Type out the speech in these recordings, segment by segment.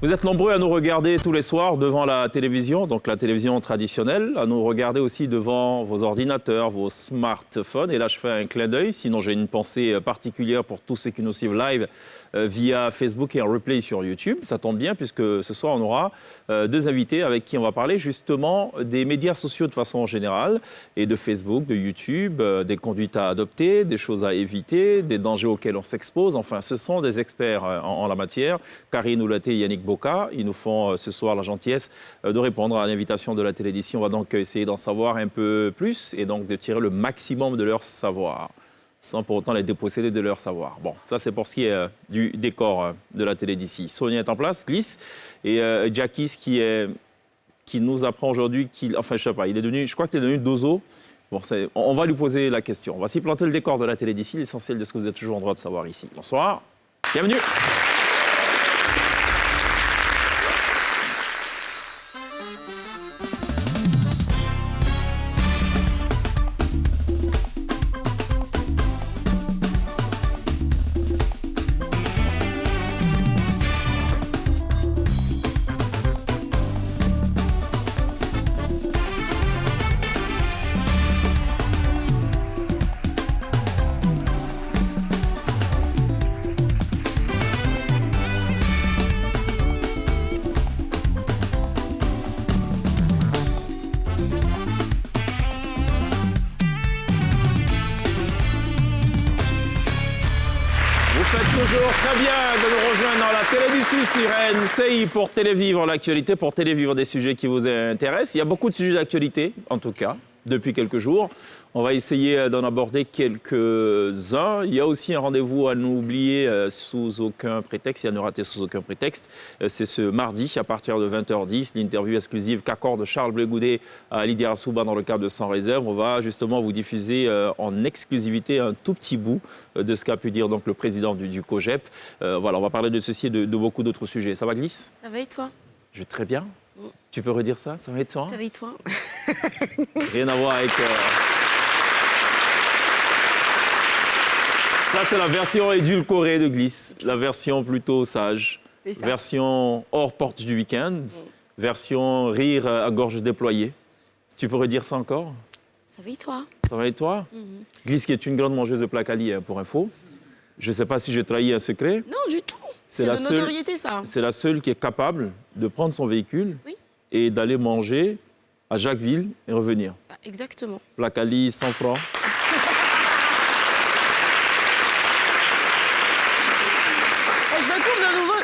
Vous êtes nombreux à nous regarder tous les soirs devant la télévision, donc la télévision traditionnelle, à nous regarder aussi devant vos ordinateurs, vos smartphones. Et là, je fais un clin d'œil, sinon j'ai une pensée particulière pour tous ceux qui nous suivent live via Facebook et en replay sur YouTube. Ça tombe bien puisque ce soir, on aura deux invités avec qui on va parler justement des médias sociaux de façon générale et de Facebook, de YouTube, des conduites à adopter, des choses à éviter, des dangers auxquels on s'expose. Enfin, ce sont des experts en la matière. Karine Oulaté et Yannick Boka. Ils nous font ce soir la gentillesse de répondre à l'invitation de la télé d'ici. On va donc essayer d'en savoir un peu plus et donc de tirer le maximum de leur savoir, sans pour autant les déposséder de leur savoir. Bon, ça c'est pour ce qui est du décor de la télé d'ici. Sonia est en place, glisse, et Jackis qui nous apprend aujourd'hui enfin je sais pas, je crois qu'il est devenu dozo. Bon, on va lui poser la question. Voici planter le décor de la télé d'ici, l'essentiel de ce que vous êtes toujours en droit de savoir ici. Bonsoir, bienvenue. Très bien de nous rejoindre dans la télé d'ici, Sirène CI pour télévivre l'actualité, pour télévivre des sujets qui vous intéressent. Il y a beaucoup de sujets d'actualité, en tout cas, depuis quelques jours. On va essayer d'en aborder quelques-uns. Il y a aussi un rendez-vous à n'oublier sous aucun prétexte, et à ne rater sous aucun prétexte. C'est ce mardi, à partir de 20h10, l'interview exclusive qu'accorde Charles Blé Goudet à Lydia Assouba dans le cadre de Sans Réserve. On va justement vous diffuser en exclusivité un tout petit bout de ce qu'a pu dire donc, le président du COJEP. Voilà, on va parler de ceci et de beaucoup d'autres sujets. Ça va, Glisse? Ça va et toi? Je vais très bien. Tu peux redire ça? Ça va et toi? Ça va et toi? Rien à voir avec... Ça, c'est la version édulcorée de Glisse, la version plutôt sage, version hors porte du week-end, version rire à gorge déployée. Tu peux redire ça encore? Ça va et toi? Ça va et toi? Glisse qui est une grande mangeuse de placali, pour info. Je ne sais pas si je trahis un secret. Non, du tout. C'est de notoriété, ça. C'est la seule qui est capable de prendre son véhicule et d'aller manger à Jacquesville et revenir. Exactement. Placali, 100 francs.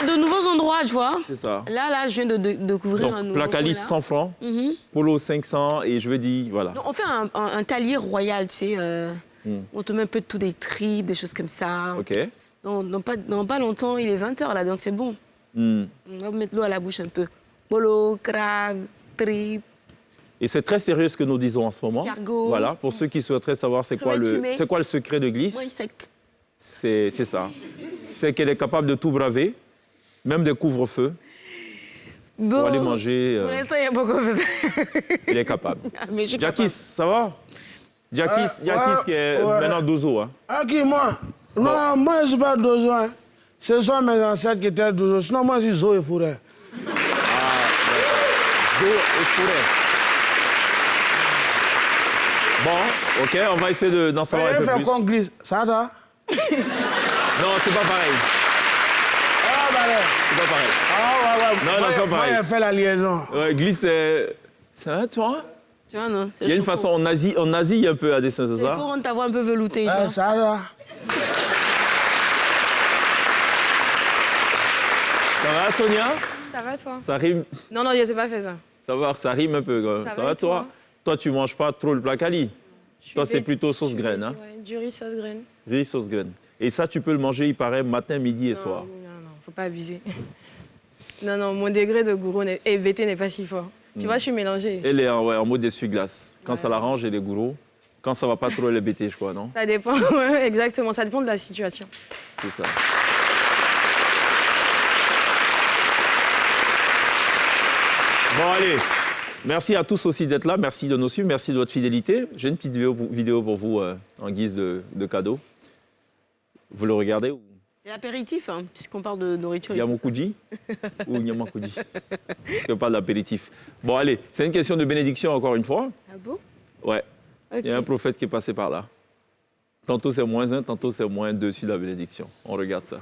De nouveaux endroits, tu vois. C'est ça. Là, je viens de découvrir un nouveau. Placali, 100 francs, Polo, 500, et je veux dire, voilà. Donc, on fait un talier royal, tu sais. On te met un peu de tout, des tripes, des choses comme ça. OK. Dans pas longtemps, il est 20h, là, donc c'est bon. On va mettre l'eau à la bouche un peu. Polo, crabe, tripes. Et c'est très sérieux ce que nous disons en ce moment. Escargot. Voilà, pour ceux qui souhaiteraient savoir c'est quoi le secret de Glisse. Moi, sec. C'est ça. C'est qu'elle est capable de tout braver. Même des couvre-feux, bon, pour aller manger. Pour l'instant, il y a beaucoup de choses. Il est capable. Jackis, ça va? Jackis qui est maintenant dozo. Hein. Qui, moi? Bon. Non, moi, je ne suis pas dozo. Hein. Ce sont mes ancêtres qui étaient dozo. Sinon, moi, je suis Zo et Fourret. Zo et Fourret. Bon, OK, on va essayer d'en savoir un peu plus. Qu'on glisse. Ça va? Non, c'est pas pareil. C'est pas pareil. Ah ouais. Non, c'est pas pareil. Moi, j'ai fait la liaison. Ouais, Glisse, c'est... Ça, tu vois? Tu vois, non. Il y a une façon, on nasille un peu à dessin, c'est ça? Il faut rendre ta voix un peu veloutée. Ça va. Ça va, Sonia? Ça va, toi? Ça rime? Non, je sais pas faire ça. Ça rime un peu. Ça va, toi? Toi, tu manges pas trop le placali? Toi, c'est plutôt sauce graine, hein? Ouais, du riz sauce graine. Riz sauce graine. Et ça, tu peux le manger, il paraît, matin, midi et soir. Non, faut pas abuser. Non, mon degré de gourou et BT n'est pas si fort. Tu vois, je suis mélangée. Elle est en mode essuie-glace. Quand ça l'arrange, elle est gourou. Quand ça va pas trop, elle est BT, je crois, non? Ça dépend, exactement. Ça dépend de la situation. C'est ça. Bon, allez. Merci à tous aussi d'être là. Merci de nous suivre. Merci de votre fidélité. J'ai une petite vidéo pour vous en guise de cadeau. Vous le regardez ou C'est l'apéritif, hein, puisqu'on parle de nourriture. Yamoukouji ou Nyamakoudi? Parce qu'on parle d'apéritif. Bon, allez, c'est une question de bénédiction encore une fois. Ah bon? Ouais. Okay. Il y a un prophète qui est passé par là. Tantôt c'est -1, tantôt c'est -2 sur la bénédiction. On regarde ça.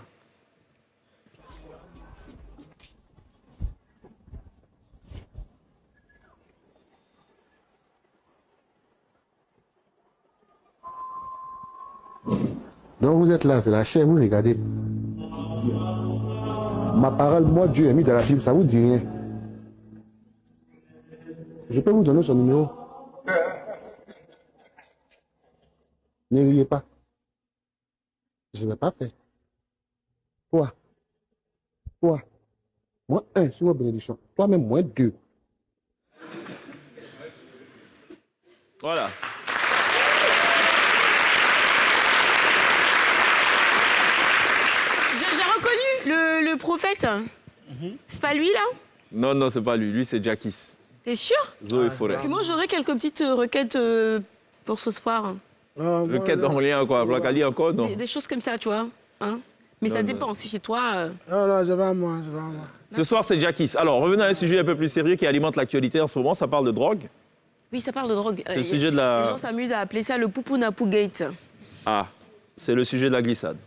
Donc vous êtes là, c'est la chair, vous regardez. Ma parole, moi, Dieu est mis dans la Bible, ça vous dit rien. Je peux vous donner son numéro. Ne riez pas. Je ne vais pas faire. Toi. Moi, 1 sur ma bénédiction. Toi-même, moi, 2. Voilà. J'ai reconnu le prophète. C'est pas lui, là? Non, non, c'est pas lui. Lui, c'est Jackis. T'es sûr? Zoé Forêt. Parce que moi, j'aurais quelques petites requêtes pour ce soir. Le quête en lien, quoi. Blacali encore, non? Des choses comme ça, tu vois. Hein? Mais ça dépend. Si chez toi... Non, c'est pas moi, Ce soir, c'est Jackis. Alors, revenons à un sujet un peu plus sérieux qui alimente l'actualité en ce moment. Ça parle de drogue. Oui, ça parle de drogue. C'est le sujet de la... Les gens s'amusent à appeler ça le Poupounapou Gate. Ah, c'est le sujet de la glissade.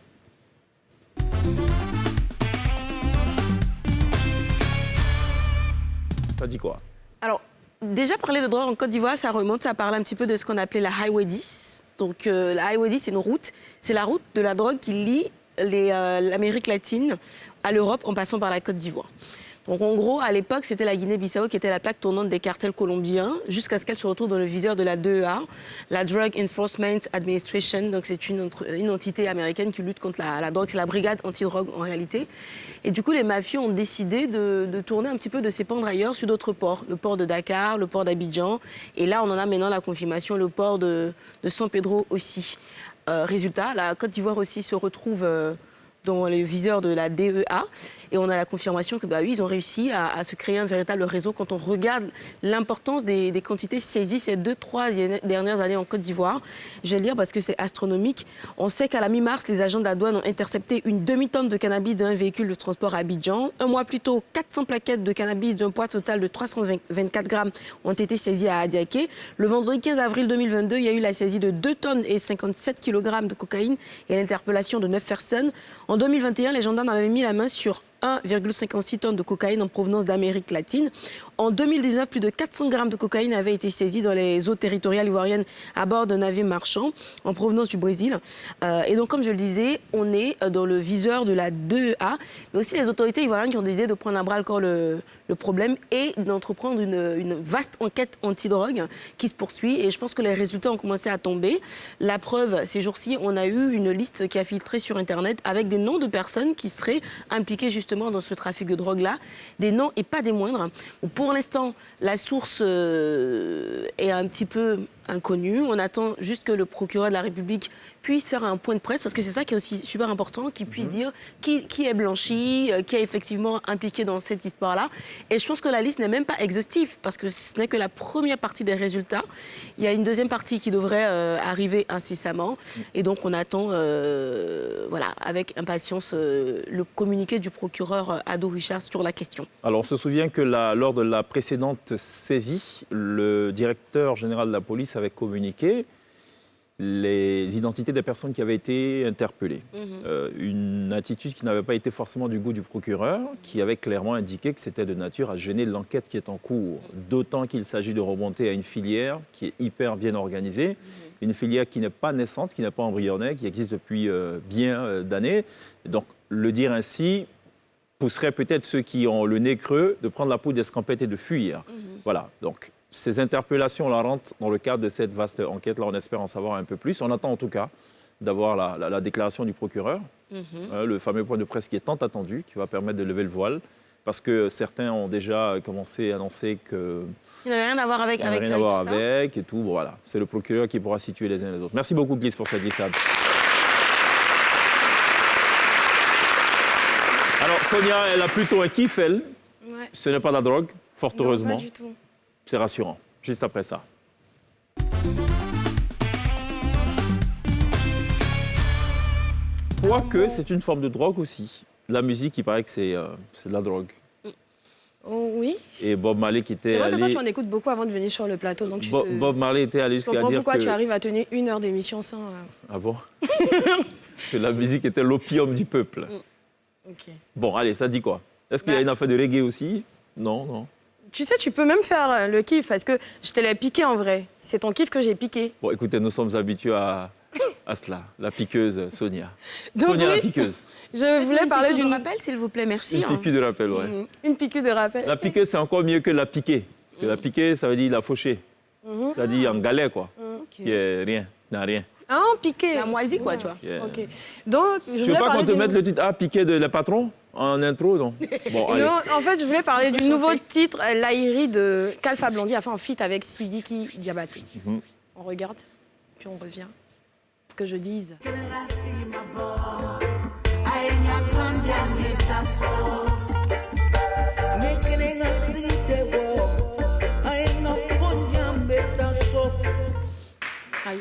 Ça dit quoi? Alors, déjà parler de drogue en Côte d'Ivoire, ça remonte à parler un petit peu de ce qu'on appelait la Highway 10. Donc, la Highway 10, c'est une route. C'est la route de la drogue qui lie l'Amérique latine à l'Europe en passant par la Côte d'Ivoire. Donc, en gros, à l'époque, c'était la Guinée-Bissau qui était la plaque tournante des cartels colombiens, jusqu'à ce qu'elle se retrouve dans le viseur de la DEA, la Drug Enforcement Administration. Donc, c'est une entité américaine qui lutte contre la drogue. C'est la brigade anti-drogue, en réalité. Et du coup, les mafieux ont décidé de tourner un petit peu, de s'épandre ailleurs sur d'autres ports. Le port de Dakar, le port d'Abidjan. Et là, on en a maintenant la confirmation, le port de San Pedro aussi. Résultat, la Côte d'Ivoire aussi se retrouve... dans les viseurs de la DEA. Et on a la confirmation que, oui, ils ont réussi à se créer un véritable réseau. Quand on regarde l'importance des quantités saisies ces 2-3 dernières années en Côte d'Ivoire, je vais le dire parce que c'est astronomique. On sait qu'à la mi-mars, les agents de la douane ont intercepté une demi-tonne de cannabis d'un véhicule de transport à Abidjan. Un mois plus tôt, 400 plaquettes de cannabis d'un poids total de 324 grammes ont été saisies à Adiaké. Le vendredi 15 avril 2022, il y a eu la saisie de 2 tonnes et 57 kg de cocaïne et l'interpellation de 9 personnes. En 2021, les gendarmes avaient mis la main sur 1,56 tonnes de cocaïne en provenance d'Amérique latine. En 2019, plus de 400 grammes de cocaïne avaient été saisis dans les eaux territoriales ivoiriennes à bord d'un navire marchand en provenance du Brésil. Et donc, comme je le disais, on est dans le viseur de la DEA, mais aussi les autorités ivoiriennes qui ont décidé de prendre à bras-le-corps le problème et d'entreprendre une vaste enquête anti-drogue qui se poursuit. Et je pense que les résultats ont commencé à tomber. La preuve, ces jours-ci, on a eu une liste qui a filtré sur Internet avec des noms de personnes qui seraient impliquées justement dans ce trafic de drogue-là, des noms et pas des moindres. Pour l'instant, la source est un petit peu inconnue. On attend juste que le procureur de la République puisse faire un point de presse, parce que c'est ça qui est aussi super important, qu'il puisse dire qui est blanchi, qui est effectivement impliqué dans cette histoire-là. Et je pense que la liste n'est même pas exhaustive, parce que ce n'est que la première partie des résultats. Il y a une deuxième partie qui devrait arriver incessamment. Et donc, on attend voilà, avec impatience le communiqué du procureur Ado Richard sur la question. Alors, on se souvient que lors de la précédente saisie, le directeur général de la police avait communiqué les identités des personnes qui avaient été interpellées. Une attitude qui n'avait pas été forcément du goût du procureur, qui avait clairement indiqué que c'était de nature à gêner l'enquête qui est en cours. D'autant qu'il s'agit de remonter à une filière qui est hyper bien organisée, une filière qui n'est pas naissante, qui n'est pas embryonnaire, qui existe depuis bien d'années. Donc, le dire ainsi pousserait peut-être ceux qui ont le nez creux de prendre la peau d'escampette et de fuir. Voilà, donc ces interpellations là rentrent dans le cadre de cette vaste enquête-là. On espère en savoir un peu plus. On attend en tout cas d'avoir la déclaration du procureur, le fameux point de presse qui est tant attendu, qui va permettre de lever le voile, parce que certains ont déjà commencé à annoncer que... Il n'avait rien à voir avec, rien à voir avec et tout. Bon, voilà, c'est le procureur qui pourra situer les uns et les autres. Merci beaucoup, Gliss, pour cette glissade. Alors, Sonia, elle a plutôt un kiff, elle. Ouais. Ce n'est pas la drogue, fort Non, heureusement. pas du tout. C'est rassurant. Juste après ça. Quoique, c'est une forme de drogue aussi. La musique, il paraît que c'est de la drogue. Oh, oui. Et Bob Marley qui était C'est vrai que toi, allé... tu en écoutes beaucoup avant de venir sur le plateau. Donc Bob Marley était allé Je jusqu'à comprends dire pourquoi que... tu arrives à tenir 1 heure d'émission sans... Ah bon? Que la musique était l'opium du peuple. Ok. Bon, allez, ça dit quoi? Est-ce qu'il y a une affaire de reggae aussi? Non, non. Tu sais, tu peux même faire le kiff parce que je te l'ai piqué en vrai. C'est ton kiff que j'ai piqué. Bon, écoutez, nous sommes habitués à cela. La piqueuse Sonia. Donc, Sonia oui, la piqueuse. Je voulais parler d'une d'une rappel, s'il vous plaît, merci. Une piqûre de rappel, ouais. une piqûre de rappel. La piqueuse, c'est encore mieux que la piquée. Parce que la piquée, ça veut dire la fauchée. Ça dit en galère, quoi. Qui est rien, n'a rien. Ah, piqué. La moisie, quoi, tu vois. Yeah. Ok. Donc, je Tu veux voulais pas parler qu'on te d'une- mette le titre « Ah, piqué de la patron » en intro, non? Bon, allez. Non, en fait, je voulais parler du nouveau titre, Lahiri de qu'Alpha Blondy a fait en feat avec Sidiki Diabaté. On regarde, puis on revient. Que je dise. Aïe.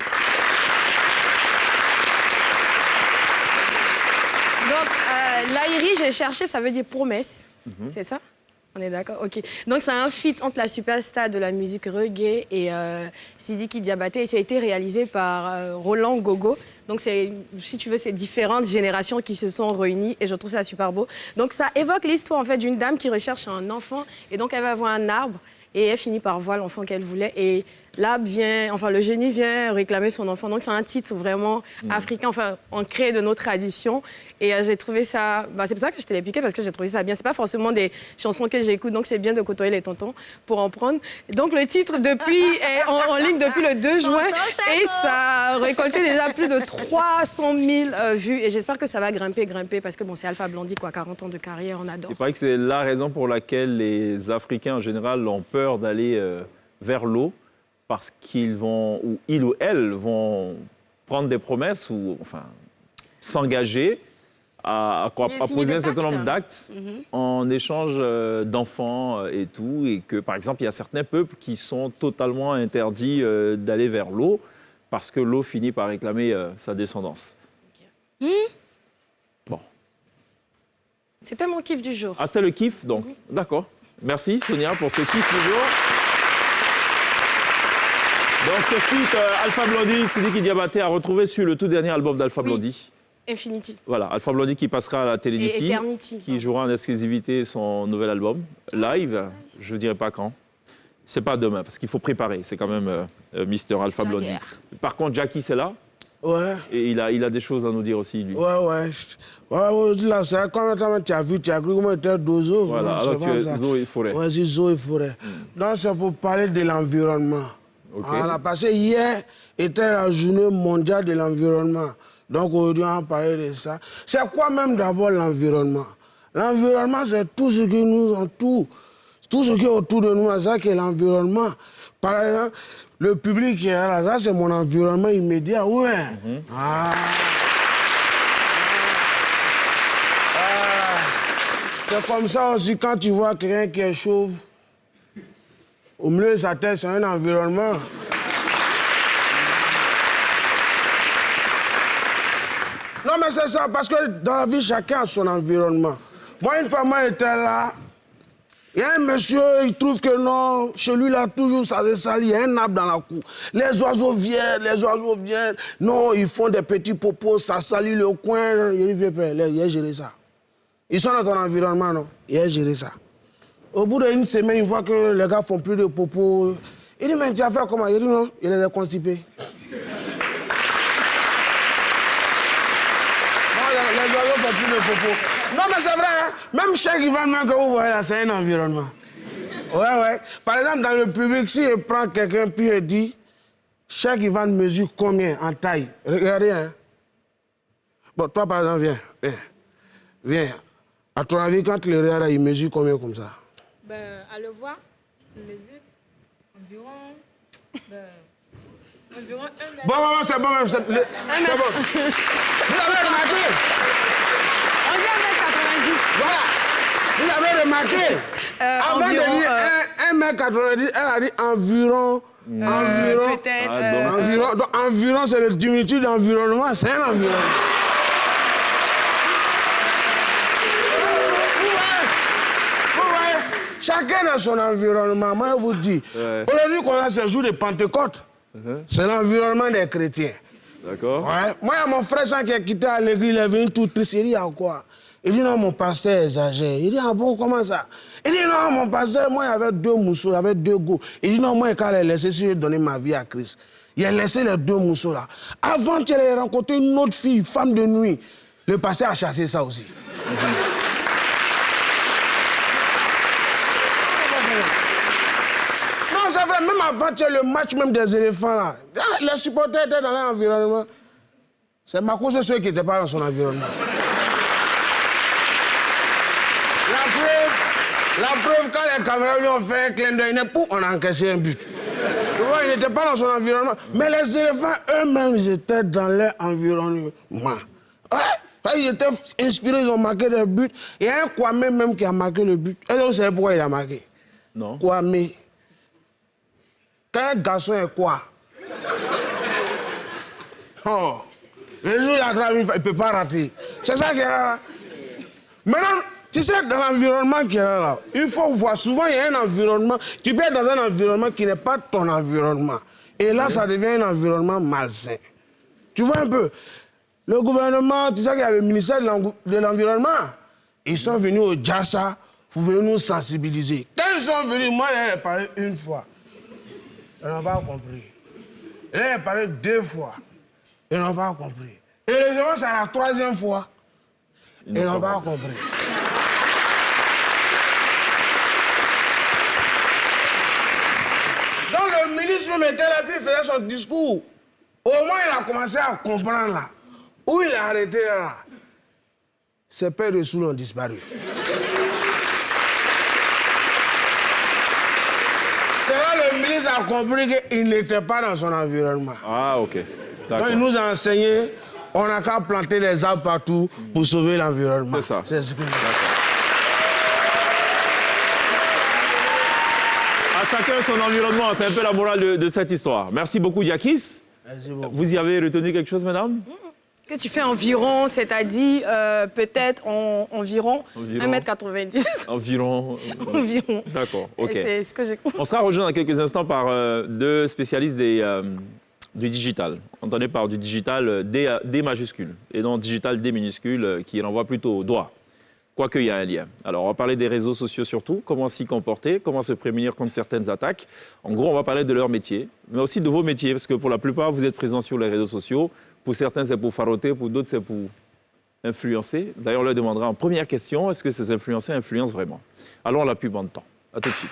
Donc, Lahiri, j'ai cherché, ça veut dire promesse. C'est ça? On est d'accord? OK. Donc, c'est un feat entre la superstar de la musique reggae et Sidiki Diabaté. Et ça a été réalisé par Roland Gogo. Donc, si tu veux, c'est différentes générations qui se sont réunies et je trouve ça super beau. Donc, ça évoque l'histoire, en fait, d'une dame qui recherche un enfant et donc elle va voir un arbre et elle finit par voir l'enfant qu'elle voulait. Et l'arbre vient, enfin, le génie vient réclamer son enfant. Donc, c'est un titre vraiment africain, enfin, ancré de nos traditions. Et j'ai trouvé ça... Bah, c'est pour ça que je te l'ai piqué, parce que j'ai trouvé ça bien. C'est pas forcément des chansons que j'écoute, donc c'est bien de côtoyer les tontons pour en prendre. Donc, le titre est en ligne depuis le 2 juin. Et ça a récolté déjà plus de 300 000 vues. Et j'espère que ça va grimper, parce que bon, c'est Alpha Blondy, quoi, 40 ans de carrière, on adore. Il paraît que c'est la raison pour laquelle les Africains, en général, ont peur d'aller vers l'eau, parce qu'ils vont, ou ils ou elles vont prendre des promesses ou, enfin, s'engager à poser un certain nombre d'actes en échange d'enfants et tout. Et que, par exemple, il y a certains peuples qui sont totalement interdits d'aller vers l'eau parce que l'eau finit par réclamer sa descendance. Bon. C'était mon kiff du jour. Ah, c'était le kiff, donc. D'accord. Merci, Sonia, pour ce kiff du jour. Donc, ce feat Alpha Blondy, Sidiki Diabaté a retrouvé sur le tout dernier album d'Alpha Blondy. Infinity. Voilà, Alpha Blondy qui passera à la télé Et d'ici, Eternity. qui jouera en exclusivité son nouvel album, live, je ne dirai pas quand. C'est pas demain, parce qu'il faut préparer, c'est quand même Mister Alpha Blondy. Par contre, Jackie, c'est là, Ouais. et il a des choses à nous dire aussi, lui. Ouais. Là, c'est quand tu as vu, tu as cru comment était Dozo. Voilà, Non, alors c'est que pas ça. Zo et Forêt. Ouais, c'est Zo et Forêt. Donc, c'est pour parler de l'environnement. Ok. Voilà, parce que hier était la journée mondiale de l'environnement. Donc, aujourd'hui, on va parler de ça. C'est quoi même d'abord l'environnement? L'environnement, c'est tout ce qui nous entoure. Tout ce qui est autour de nous, c'est ça qui est l'environnement. Par exemple, le public qui est là, ça, c'est mon environnement immédiat. Ouais. C'est comme ça aussi quand tu vois quelqu'un qui est chauve. Au milieu de sa tête, c'est un environnement. Non, mais c'est ça, parce que dans la vie, chacun a son environnement. Moi, une fois, moi, j'étais là. Il y a un monsieur, il trouve que non, chez lui, là, toujours, ça se salit. Il y a un arbre dans la cour. Les oiseaux viennent. Non, ils font des petits popos, ça salit le coin. Il dit, il a géré ça. Ils sont dans ton environnement, non? Il a géré ça. Au bout d'une semaine, il voit que les gars font plus de popos. Il dit, mais tu as fait comment? Il dit, non, il les a constipés. Les oiseaux font plus de popos. Non, mais c'est vrai, hein? Même Cheikh Ivan que vous voyez là, c'est un environnement. Ouais. Par exemple, dans le public, si il prend quelqu'un puis il dit, Cheikh Ivan mesure combien en taille? Regardez, hein? Bon, toi, par exemple, viens. À ton avis, quand tu le regardes, il mesure combien comme ça? Ben, à le voir, il mesure environ 1 mètre. Bon, c'est bon, même. C'est bon. Vous avez remarqué? On dit 1m90. Voilà. Vous avez remarqué? Avant de dire 1m90, elle a dit environ. Peut-être. Ah, donc, Environ. Donc, environ, c'est le diminutif d'environnement. C'est un environnement. Chacun dans son environnement. Moi, je vous dis, aujourd'hui, qu'on a ce jour de Pentecôte, c'est l'environnement des chrétiens. D'accord. Ouais. Moi, il y a mon frère qui a quitté à l'église, il est venu tout triste. Il dit, à quoi? Il dit, non, mon pasteur exagère. Il dit, ah bon, comment ça? Il dit, non, mon pasteur, moi, il y avait 2 mousseaux, il y avait 2 goûts. Il dit, non, moi, quand il a laissé, si j'ai donné ma vie à Christ, il a laissé les 2 mousseaux là. Avant, il a rencontré une autre fille, femme de nuit. Le pasteur a chassé ça aussi. Non, c'est vrai, même avant, le match même des éléphants là, les supporters étaient dans l'environnement. C'est ma cause de ceux qui n'étaient pas dans son environnement. La preuve, quand les caméras lui ont fait un clin d'œil, on a encaissé un but. Tu vois, il n'était pas dans son environnement. Mais les éléphants eux-mêmes, ils étaient dans leur environnement. Ouais. Ils étaient inspirés, ils ont marqué des buts. Il y a un Kwame même qui a marqué le but. Est-ce que vous savez pourquoi il a marqué? Non. Kwame. Quand un garçon est quoi? Oh. Le jour où il attrape une fois, il ne peut pas rater. C'est ça qui est là. Maintenant, tu sais, dans l'environnement qui est là, il faut voir. Souvent, il y a un environnement. Tu peux être dans un environnement qui n'est pas ton environnement. Et là, ça devient un environnement malsain. Tu vois un peu? Le gouvernement, tu sais qu'il y a le ministère de l'Environnement. Ils sont venus au Djassa pour venir nous sensibiliser. Quand ils sont venus, moi, j'ai parlé une fois. Ils n'ont pas compris. J'ai parlé 2 fois. Ils n'ont pas compris. Et les gens, c'est la 3e fois. Ils n'ont pas compris. Donc le ministre me mettait là, puis il faisait son discours. Au moins, il a commencé à comprendre là. Où il a arrêté là, ses pères de sous ont disparu. C'est là que le ministre a compris qu'il n'était pas dans son environnement. Ah, ok. Donc il nous a enseigné, on n'a qu'à planter des arbres partout pour sauver l'environnement. C'est ça. C'est ce que À chacun son environnement, c'est un peu la morale de cette histoire. Merci beaucoup, Diakis. Merci beaucoup. Vous y avez retenu quelque chose, madame? Que tu fais environ, c'est-à-dire peut-être environ 1m90. Environ. Environ. D'accord, ok. C'est ce que j'ai compris. On sera rejoint dans quelques instants par 2 spécialistes du digital. Entendez par du digital D majuscule et non digital D minuscule qui renvoie plutôt au doigt. Quoique il y a un lien. Alors on va parler des réseaux sociaux surtout, comment s'y comporter, comment se prémunir contre certaines attaques. En gros, on va parler de leur métier, mais aussi de vos métiers, parce que pour la plupart, vous êtes présents sur les réseaux sociaux. Pour certains, c'est pour faroter, pour d'autres, c'est pour influencer. D'ailleurs, on leur demandera en première question, est-ce que ces influenceurs influencent vraiment? Allons à la pub en temps. À tout de suite.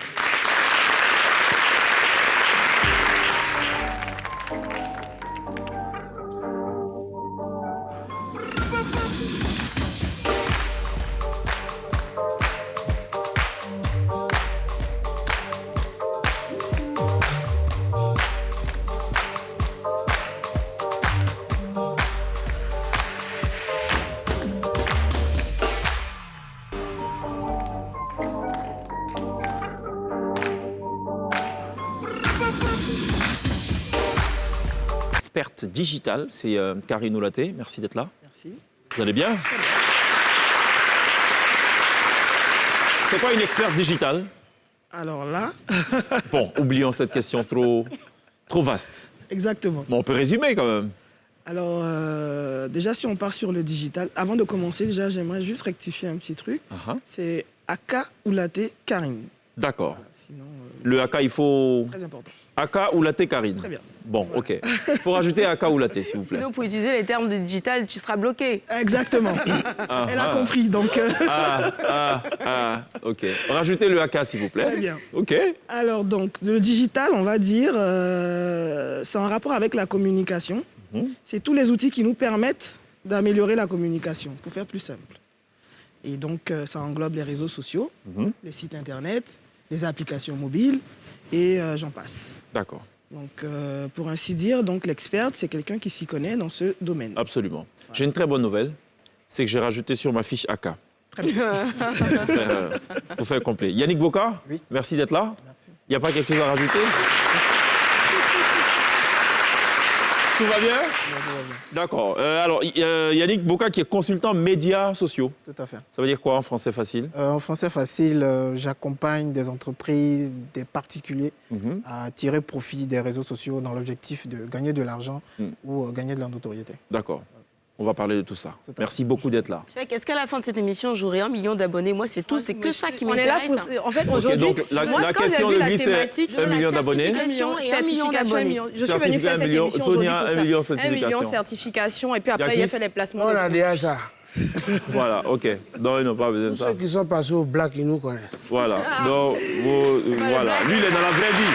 Experte digitale, c'est Karine Oulaté. Merci d'être là. Merci. Vous allez bien? C'est quoi une experte digitale? Alors là, Bon, oublions cette question trop vaste. exactement. Bon, on peut résumer quand même. Alors, déjà, si on part sur le digital, avant de commencer, déjà, j'aimerais juste rectifier un petit truc. C'est Aka Oulaté Karine. D'accord. Sinon, Le AK, il faut... très important. AK Oulaté Karine. Très bien. Bon, ok. Il faut rajouter AK Oulaté, s'il vous plaît. Sinon, pour utiliser les termes de digital, tu seras bloqué. Exactement. Elle a compris, donc... Ok. Rajoutez le AK, s'il vous plaît. Très bien. Ok. Alors, donc, le digital, on va dire, c'est en rapport avec la communication. C'est tous les outils qui nous permettent d'améliorer la communication, pour faire plus simple. Et donc, ça englobe les réseaux sociaux, les sites Internet, les applications mobiles, et j'en passe. D'accord. Donc, pour ainsi dire, donc l'experte, c'est quelqu'un qui s'y connaît dans ce domaine. Absolument. J'ai une très bonne nouvelle, c'est que j'ai rajouté sur ma fiche AK. Très bien. Pour faire complet. Yannick Boka, Oui. Merci d'être là. Merci. Il n'y a pas quelque chose à rajouter? Tout va bien? D'accord. Alors, Yannick Boka qui est consultant médias sociaux. Tout à fait. Ça veut dire quoi en français facile? En français facile, j'accompagne des entreprises, des particuliers à tirer profit des réseaux sociaux dans l'objectif de gagner de l'argent ou gagner de la notoriété. D'accord. On va parler de tout ça. Merci beaucoup d'être là. Est-ce qu'à la fin de cette émission, j'aurai 1 million d'abonnés? Moi, c'est tout. C'est que ça qui On est là m'intéresse. pour... En fait, aujourd'hui, donc, la moi, quand question j'ai vu de la lui, c'est thématique... 1 million d'abonnés. Certification et 1 million Certification, d'abonnés. Je suis venue faire cette émission aujourd'hui Sonia, pour ça. 1 million 1 million certification. certification. Et puis après, il a fait les placements. On a déjà ça. Voilà, ok. Non, ils n'ont pas besoin de Tous ça. ceux qui sont passés au black, ils nous connaissent. Voilà. Donc, voilà. Lui, il est dans la vraie vie.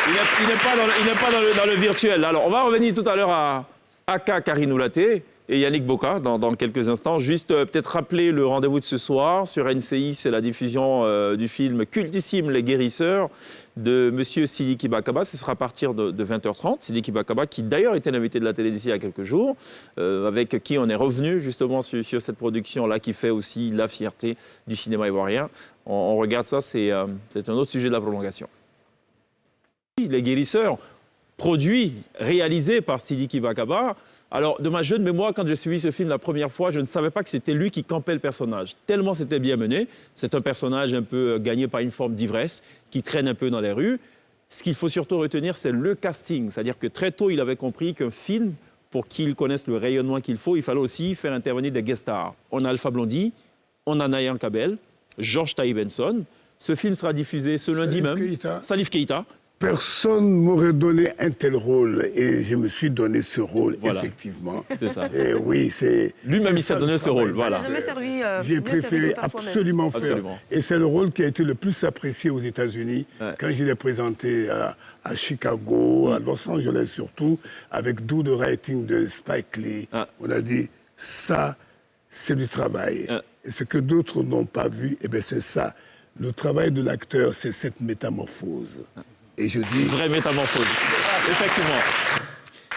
Il n'est pas dans le virtuel. Alors, on va revenir tout à l'heure à Aka Karinoulaté et Yannick Boka dans quelques instants. Juste peut-être rappeler le rendez-vous de ce soir. Sur NCI, c'est la diffusion du film cultissime Les Guérisseurs de Monsieur Sidiki Bakaba. Ce sera à partir de 20h30. Sidiki Bakaba, qui d'ailleurs était l'invité de la télé d'ici il y a quelques jours, avec qui on est revenu justement sur cette production-là qui fait aussi la fierté du cinéma ivoirien. On regarde ça, c'est un autre sujet de la prolongation. Les Guérisseurs, produit, réalisé par Sidiki Bakaba. Alors, de ma jeune mémoire, quand j'ai suivi ce film la première fois, je ne savais pas que c'était lui qui campait le personnage. Tellement c'était bien mené. C'est un personnage un peu gagné par une forme d'ivresse, qui traîne un peu dans les rues. Ce qu'il faut surtout retenir, c'est le casting. C'est-à-dire que très tôt, il avait compris qu'un film, pour qu'il connaisse le rayonnement qu'il faut, il fallait aussi faire intervenir des guest stars. On a Alpha Blondy, on a Nayan Kabel, Georges Taï Benson. Ce film sera diffusé ce lundi même. Salif Keïta. Personne m'aurait donné un tel rôle et je me suis donné ce rôle, voilà. Effectivement. C'est ça. Et oui, c'est... Lui-même, il s'est donné ce rôle, voilà. J'ai préféré absolument faire. Et c'est le rôle qui a été le plus apprécié aux États-Unis quand je l'ai présenté à Chicago, à Los Angeles surtout, avec Do the Writing de Spike Lee. On a dit, ça, c'est du travail. Et ce que d'autres n'ont pas vu, eh bien, c'est ça. Le travail de l'acteur, c'est cette métamorphose. Et je dis... Vraie métamorphose, effectivement.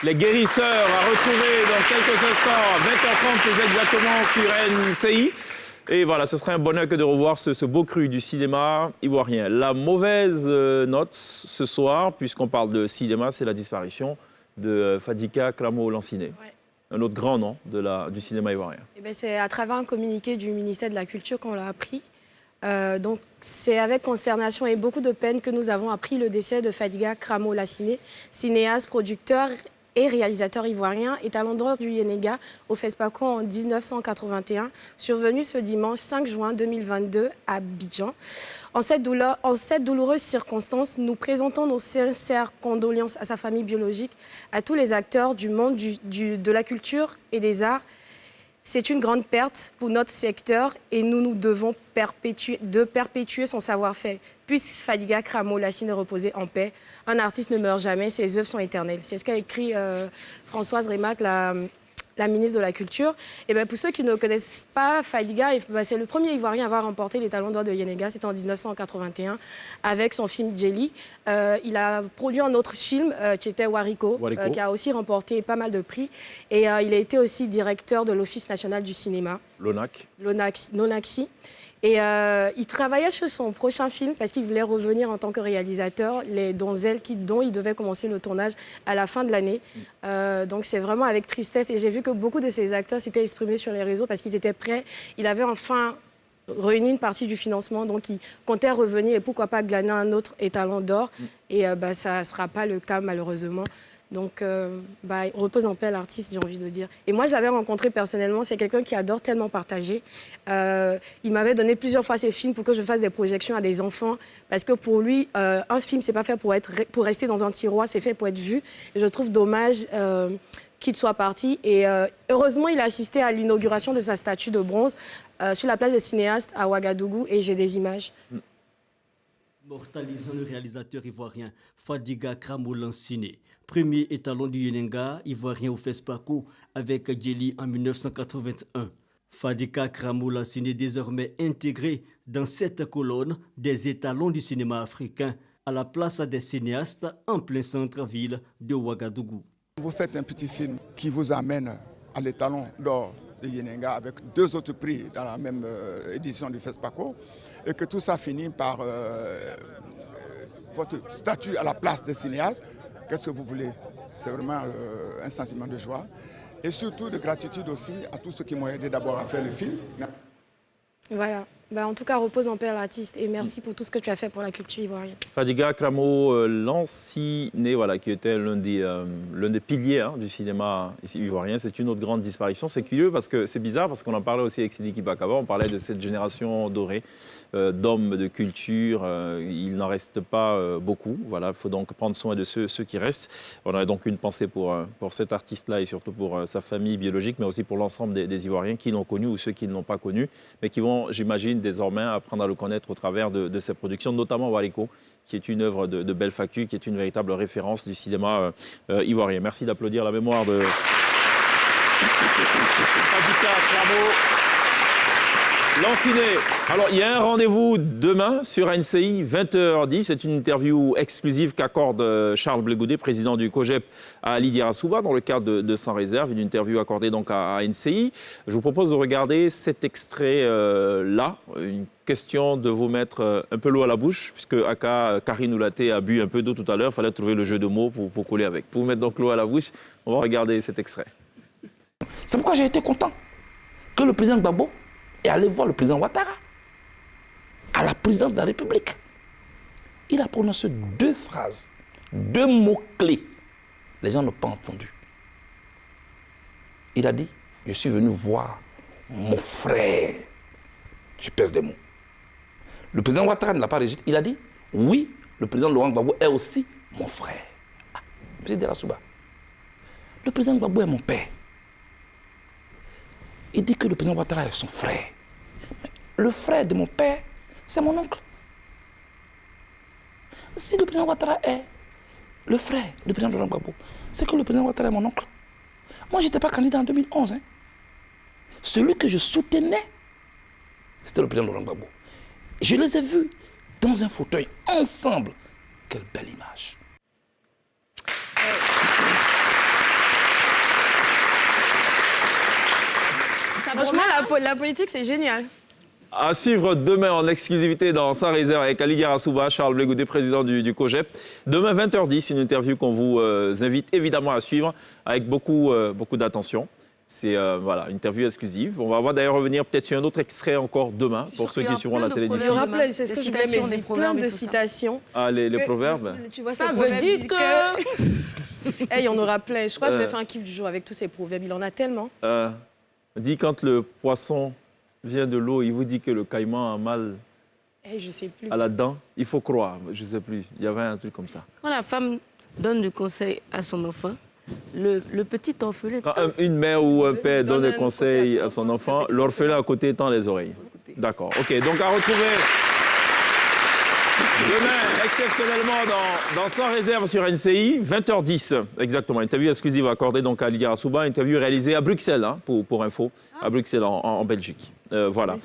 Les Guérisseurs à retrouver dans quelques instants, 20h30 plus exactement sur NCI. Et voilà, ce serait un bonheur que de revoir ce beau cru du cinéma ivoirien. La mauvaise note ce soir, puisqu'on parle de cinéma, c'est la disparition de Fadika Kramo-Lanciné. Ouais. Un autre grand nom du cinéma ivoirien. Eh bien, c'est à travers un communiqué du ministère de la Culture qu'on l'a appris. Donc, c'est avec consternation et beaucoup de peine que nous avons appris le décès de Fadiga Kramo-Lanciné, cinéaste, producteur et réalisateur ivoirien, étalon d'or du Yenega au FESPACO en 1981, survenu ce dimanche 5 juin 2022 à Abidjan. En cette douloureuse circonstance, nous présentons nos sincères condoléances à sa famille biologique, à tous les acteurs du monde de la culture et des arts. C'est une grande perte pour notre secteur et nous devons perpétuer son savoir-faire. Puisse Fadiga Kramo-Lanciné reposer en paix. Un artiste ne meurt jamais, ses œuvres sont éternelles. C'est ce qu'a écrit Françoise Rémac, la ministre de la Culture. Et bien, pour ceux qui ne connaissent pas Fadiga, c'est le premier Ivoirien à avoir remporté les Talons d'or de Yenega. C'était en 1981 avec son film Jelly. Il a produit un autre film qui était Wariko. Qui a aussi remporté pas mal de prix. Et il a été aussi directeur de l'Office national du cinéma. L'ONACCI. Et il travaillait sur son prochain film parce qu'il voulait revenir en tant que réalisateur, Les Donzelles, dont il devait commencer le tournage à la fin de l'année. Donc c'est vraiment avec tristesse. Et j'ai vu que beaucoup de ces acteurs s'étaient exprimés sur les réseaux parce qu'ils étaient prêts. Il avait enfin réuni une partie du financement, donc ils comptaient revenir et pourquoi pas glaner un autre étalon d'or. Et ça ne sera pas le cas malheureusement. Donc, repose en paix l'artiste, j'ai envie de dire. Et moi, je l'avais rencontré personnellement. C'est quelqu'un qui adore tellement partager. Il m'avait donné plusieurs fois ses films pour que je fasse des projections à des enfants. Parce que pour lui, un film, c'est pas fait pour rester dans un tiroir, c'est fait pour être vu. Et je trouve dommage qu'il soit parti. Et heureusement, il a assisté à l'inauguration de sa statue de bronze sur la place des cinéastes à Ouagadougou. Et j'ai des images. Mortalisant le réalisateur ivoirien Fadiga Kramo-Lanciné, premier étalon du Yenenga ivoirien au FESPACO avec Djeli en 1981. Fadiga Kramo-Lanciné désormais intégré dans cette colonne des étalons du cinéma africain à la place des cinéastes en plein centre-ville de Ouagadougou. Vous faites un petit film qui vous amène à l'étalon d'or de Yenenga avec 2 autres prix dans la même édition du FESPACO et que tout ça finit par votre statut à la place des cinéastes. Qu'est-ce que vous voulez? C'est vraiment un sentiment de joie. Et surtout de gratitude aussi à tous ceux qui m'ont aidé d'abord à faire le film. Voilà. En tout cas, repose en paix l'artiste et merci pour tout ce que tu as fait pour la culture ivoirienne. Fadiga Kramo Lanciné, voilà, qui était l'un des piliers du cinéma ivoirien, c'est une autre grande disparition. C'est curieux parce que c'est bizarre parce qu'on en parlait aussi avec Sidiki Bakaba, on parlait de cette génération dorée d'hommes de culture. Il n'en reste pas beaucoup. Voilà, il faut donc prendre soin de ceux qui restent. On a donc une pensée pour cet artiste-là et surtout pour sa famille biologique, mais aussi pour l'ensemble des Ivoiriens qui l'ont connu ou ceux qui ne l'ont pas connu, mais qui vont, j'imagine, désormais apprendre à le connaître au travers de ses productions, notamment Wariko, qui est une œuvre de belle facture, qui est une véritable référence du cinéma ivoirien. Merci d'applaudir la mémoire de Fadiga Kramo Lanciné. Alors, il y a un rendez-vous demain sur NCI, 20h10. C'est une interview exclusive qu'accorde Charles Blé Goudé, président du COJEP, à Lydia Assouba, dans le cadre de Sans Réserve, une interview accordée donc à NCI. Je vous propose de regarder cet extrait-là. Une question de vous mettre un peu l'eau à la bouche, puisque Aka Karine Oulaté a bu un peu d'eau tout à l'heure. Il fallait trouver le jeu de mots pour coller avec. Pour vous mettre donc l'eau à la bouche, on va regarder cet extrait. C'est pourquoi j'ai été content que le président Gbagbo est allé voir le président Ouattara à la présidence de la République. Il a prononcé 2 phrases, 2 mots-clés. Les gens n'ont pas entendu. Il a dit, je suis venu voir mon frère. Je pèse des mots. Le président Ouattara ne l'a pas rejeté. Il a dit, oui, le président Laurent Gbagbo est aussi mon frère. Ah, M. Derasouba, le président Gbagbo est mon père. Il dit que le président Ouattara est son frère. Mais le frère de mon père, c'est mon oncle. Si le président Ouattara est le frère du président Laurent Gbagbo, c'est que le président Ouattara est mon oncle. Moi, je n'étais pas candidat en 2011. Celui que je soutenais, c'était le président Laurent Gbagbo. Je les ai vus dans un fauteuil, ensemble. Quelle belle image. Franchement, la politique, c'est génial. À suivre demain en exclusivité dans Sans Réserve avec Ali Garasouba, Charles Blé Goudé, président du COJEP. Demain, 20h10, une interview qu'on vous invite évidemment à suivre avec beaucoup d'attention. C'est voilà, une interview exclusive. On va d'ailleurs revenir peut-être sur un autre extrait encore demain pour ceux qui suivront la télévision. C'est ce que je voulais me dire, plein de citations. Ah, les proverbes. Tu vois, ça veut dire que... Il y en aura plein. Je crois que je vais faire un kiff du jour avec tous ces proverbes. Il en a tellement. Dit quand le poisson vient de l'eau, il vous dit que le caïman a mal je sais plus. à la dent. Il faut croire, je ne sais plus. Il y avait un truc comme ça. Quand la femme donne du conseil à son enfant, le petit orphelin... Quand une mère ou un père donne des conseils à son enfant, l'orphelin à côté tend les oreilles. D'accord. OK, donc à retrouver demain, exceptionnellement, dans Sans Réserve sur NCI, 20h10, exactement. Interview exclusive accordée donc à Lydia Assouba, interview réalisée à Bruxelles, pour info, à Bruxelles, en Belgique. Voilà.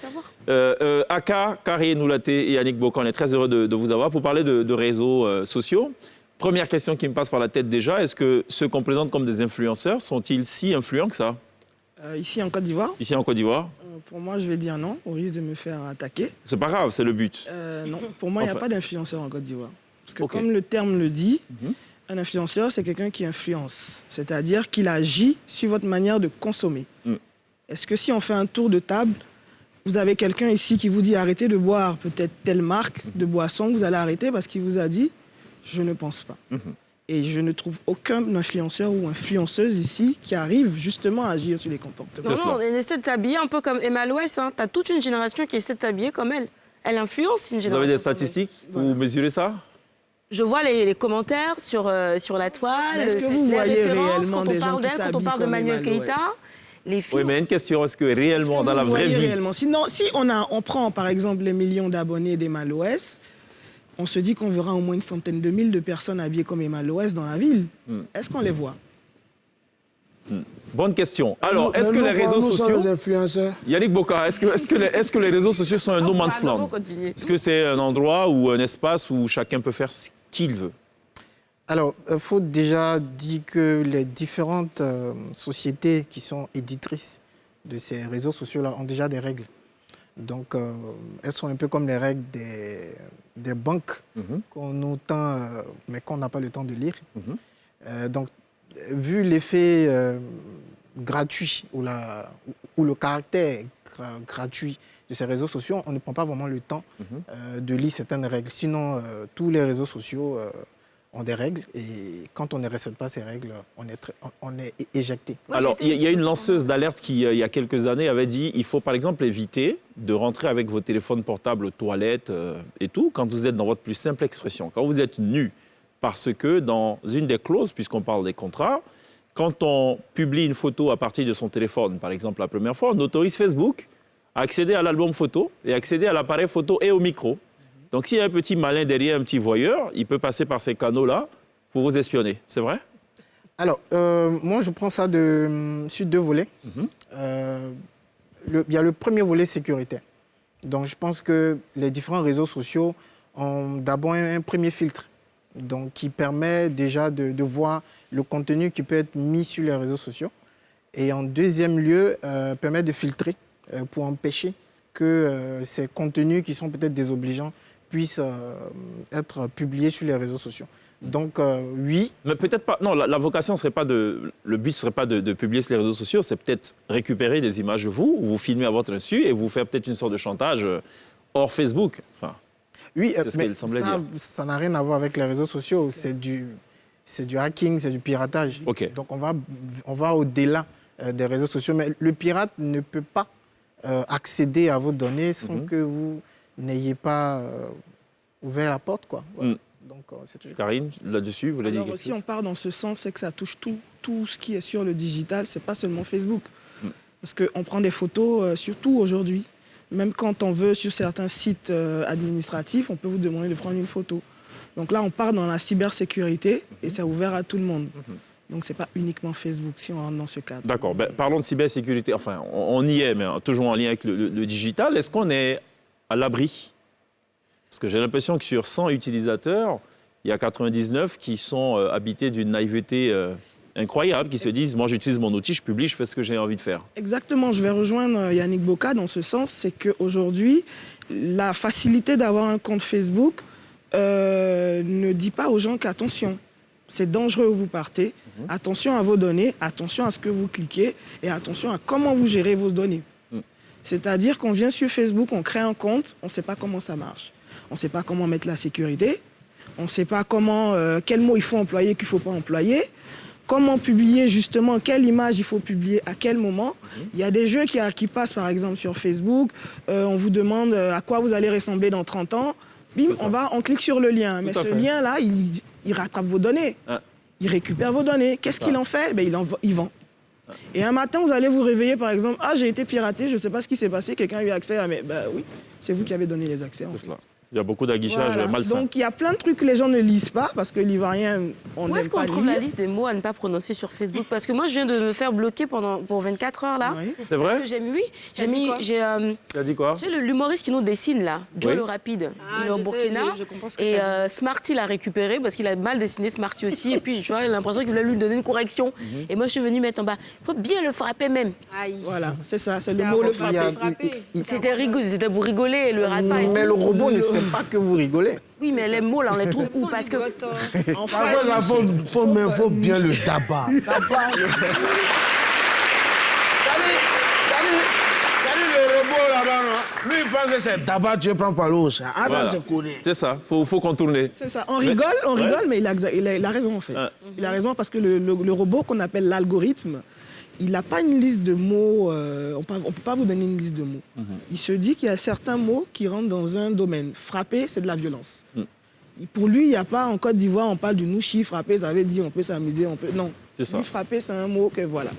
Aka, Karine Oulaté et Yannick Bokan, on est très heureux de vous avoir pour parler de réseaux sociaux. Première question qui me passe par la tête déjà, est-ce que ceux qu'on présente comme des influenceurs sont-ils si influents que ça? Ici en Côte d'Ivoire? Ici en Côte d'Ivoire? Pour moi, je vais dire non, au risque de me faire attaquer. C'est pas grave, c'est le but. Non, pour moi, il n'y a pas d'influenceur en Côte d'Ivoire. Parce que comme le terme le dit, un influenceur, c'est quelqu'un qui influence. C'est-à-dire qu'il agit sur votre manière de consommer. Est-ce que si on fait un tour de table, vous avez quelqu'un ici qui vous dit arrêtez de boire peut-être telle marque de boisson, vous allez arrêter parce qu'il vous a dit je ne pense pas. Et je ne trouve aucun influenceur ou influenceuse ici qui arrive justement à agir sur les comportements. Non, elle essaie de s'habiller un peu comme Emma Louès. Hein. Tu as toute une génération qui essaie de s'habiller comme elle. Elle influence une génération. Vous avez des statistiques? Vous mesurez ça? Je vois les commentaires sur la toile. Est-ce que vous voyez réellement des gens qui s'habillent quand on parle de Manuel Keïta, les filles... Oui, mais une question, est-ce que réellement, dans la vraie vie... Sinon, si on prend par exemple les millions d'abonnés d'Emma Louès, on se dit qu'on verra au moins une centaine de mille de personnes habillées comme Emma Louès dans la ville. Est-ce qu'on les voit? Bonne question. Alors, est-ce que les réseaux sociaux... Yannick Boka, est-ce que les réseaux sociaux sont un no man's land? Est-ce que c'est un endroit ou un espace où chacun peut faire ce qu'il veut? Alors, il faut déjà dire que les différentes sociétés qui sont éditrices de ces réseaux sociaux-là ont déjà des règles. Donc, elles sont un peu comme les règles des banques qu'on nous tend, mais qu'on n'a pas le temps de lire. Donc, vu l'effet gratuit ou le caractère gratuit de ces réseaux sociaux, on ne prend pas vraiment le temps de lire certaines règles. Sinon, tous les réseaux sociaux ont des règles et quand on ne respecte pas ces règles, on est éjecté. Alors, il y a une lanceuse d'alerte qui, il y a quelques années, avait dit il faut par exemple éviter de rentrer avec vos téléphones portables aux toilettes et tout, quand vous êtes dans votre plus simple expression, quand vous êtes nu. Parce que dans une des clauses, puisqu'on parle des contrats, quand on publie une photo à partir de son téléphone, par exemple la première fois, on autorise Facebook à accéder à l'album photo et accéder à l'appareil photo et au micro. Donc s'il y a un petit malin derrière, un petit voyeur, il peut passer par ces canaux-là pour vous espionner. C'est vrai? Alors, moi, je prends ça sur deux volets. Il y a le premier volet sécuritaire. Donc, je pense que les différents réseaux sociaux ont d'abord un premier filtre, donc, qui permet déjà de voir le contenu qui peut être mis sur les réseaux sociaux. Et en deuxième lieu, permet de filtrer pour empêcher que ces contenus qui sont peut-être désobligeants puissent être publiés sur les réseaux sociaux. Donc, oui. Mais peut-être pas. Non, la vocation serait pas de. Le but ne serait pas de publier sur les réseaux sociaux, c'est peut-être récupérer des images de vous, ou vous filmer à votre insu et vous faire peut-être une sorte de chantage hors Facebook. Enfin, oui, c'est ce mais qu'il semblait dire. Ça n'a rien à voir avec les réseaux sociaux. C'est du hacking, c'est du piratage. Okay. Donc, on va au-delà des réseaux sociaux. Mais le pirate ne peut pas accéder à vos données sans que vous n'ayez pas ouvert la porte, quoi. Voilà. Donc, Karine, là-dessus, vous l'avez dit quelque chose. Si on part dans ce sens, c'est que ça touche tout ce qui est sur le digital, c'est pas seulement Facebook. Parce qu'on prend des photos, surtout aujourd'hui. Même quand on veut, sur certains sites administratifs, on peut vous demander de prendre une photo. Donc là, on part dans la cybersécurité et c'est ouvert à tout le monde. Donc, ce n'est pas uniquement Facebook, si on rentre dans ce cadre. D'accord. Ben, parlons de cybersécurité. Enfin, on y est, mais toujours en lien avec le digital. Est-ce qu'on est à l'abri? Parce que j'ai l'impression que sur 100 utilisateurs, il y a 99 qui sont habités d'une naïveté incroyable, qui se disent « moi, j'utilise mon outil, je publie, je fais ce que j'ai envie de faire ». Exactement. Je vais rejoindre Yannick Boka dans ce sens. C'est qu'aujourd'hui, la facilité d'avoir un compte Facebook ne dit pas aux gens qu'attention, c'est dangereux où vous partez. Attention à vos données, attention à ce que vous cliquez et attention à comment vous gérez vos données. C'est-à-dire qu'on vient sur Facebook, on crée un compte, on ne sait pas comment ça marche. On ne sait pas comment mettre la sécurité, on ne sait pas comment, quels mots il faut employer, qu'il ne faut pas employer, comment publier justement, quelle image il faut publier, à quel moment. Il y a des jeux qui passent par exemple sur Facebook, on vous demande à quoi vous allez ressembler dans 30 ans, bim, on clique sur le lien. Mais ce lien-là, il rattrape vos données, il récupère vos données. Qu'est-ce qu'il en fait? Il vend. Et un matin, vous allez vous réveiller, par exemple, « Ah, j'ai été piraté, je ne sais pas ce qui s'est passé, quelqu'un a eu accès à mes... » Ben oui, c'est vous qui avez donné les accès, en fait. Il y a beaucoup d'aguichage malsain. Donc, il y a plein de trucs que les gens ne lisent pas, parce que l'Ivoirien, on n'aime pas lire. Où est-ce qu'on trouve la liste des mots à ne pas prononcer sur Facebook? Parce que moi, je viens de me faire bloquer pour 24 heures, là. Oui. C'est vrai? Parce que j'ai mis... Tu as dit quoi? Tu sais, l'humoriste qui nous dessine, là, Joe le Rapide, il est au Burkina. Et Smarty l'a récupéré, parce qu'il a mal dessiné Smarty aussi. Et puis, tu vois, il a l'impression qu'il voulait lui donner une correction. Et moi, je suis venue mettre en bas. Il faut bien le frapper, même. Aïe. Voilà, c'est ça, c'est le mot, le frapper. C'était pour rigoler, le rat. Mais le robot ne sait pas que vous rigolez. Oui, mais les mots, là, on les trouve où? Parce que... Enfin, il faut bien le tabac. Le robot là-bas, lui, il pense que c'est tabac, tu prends par l'eau. C'est ça, il faut contourner. C'est ça, on rigole, mais il a raison, en fait. Il a raison parce que le robot qu'on appelle l'algorithme, il n'a pas une liste de mots, on ne peut pas vous donner une liste de mots. Il se dit qu'il y a certains mots qui rentrent dans un domaine. Frapper, c'est de la violence. Pour lui, il n'y a pas, en Côte d'Ivoire, on parle du nouchi, frapper, ça veut dire on peut s'amuser, on peut... Non, lui, frapper, c'est un mot que voilà.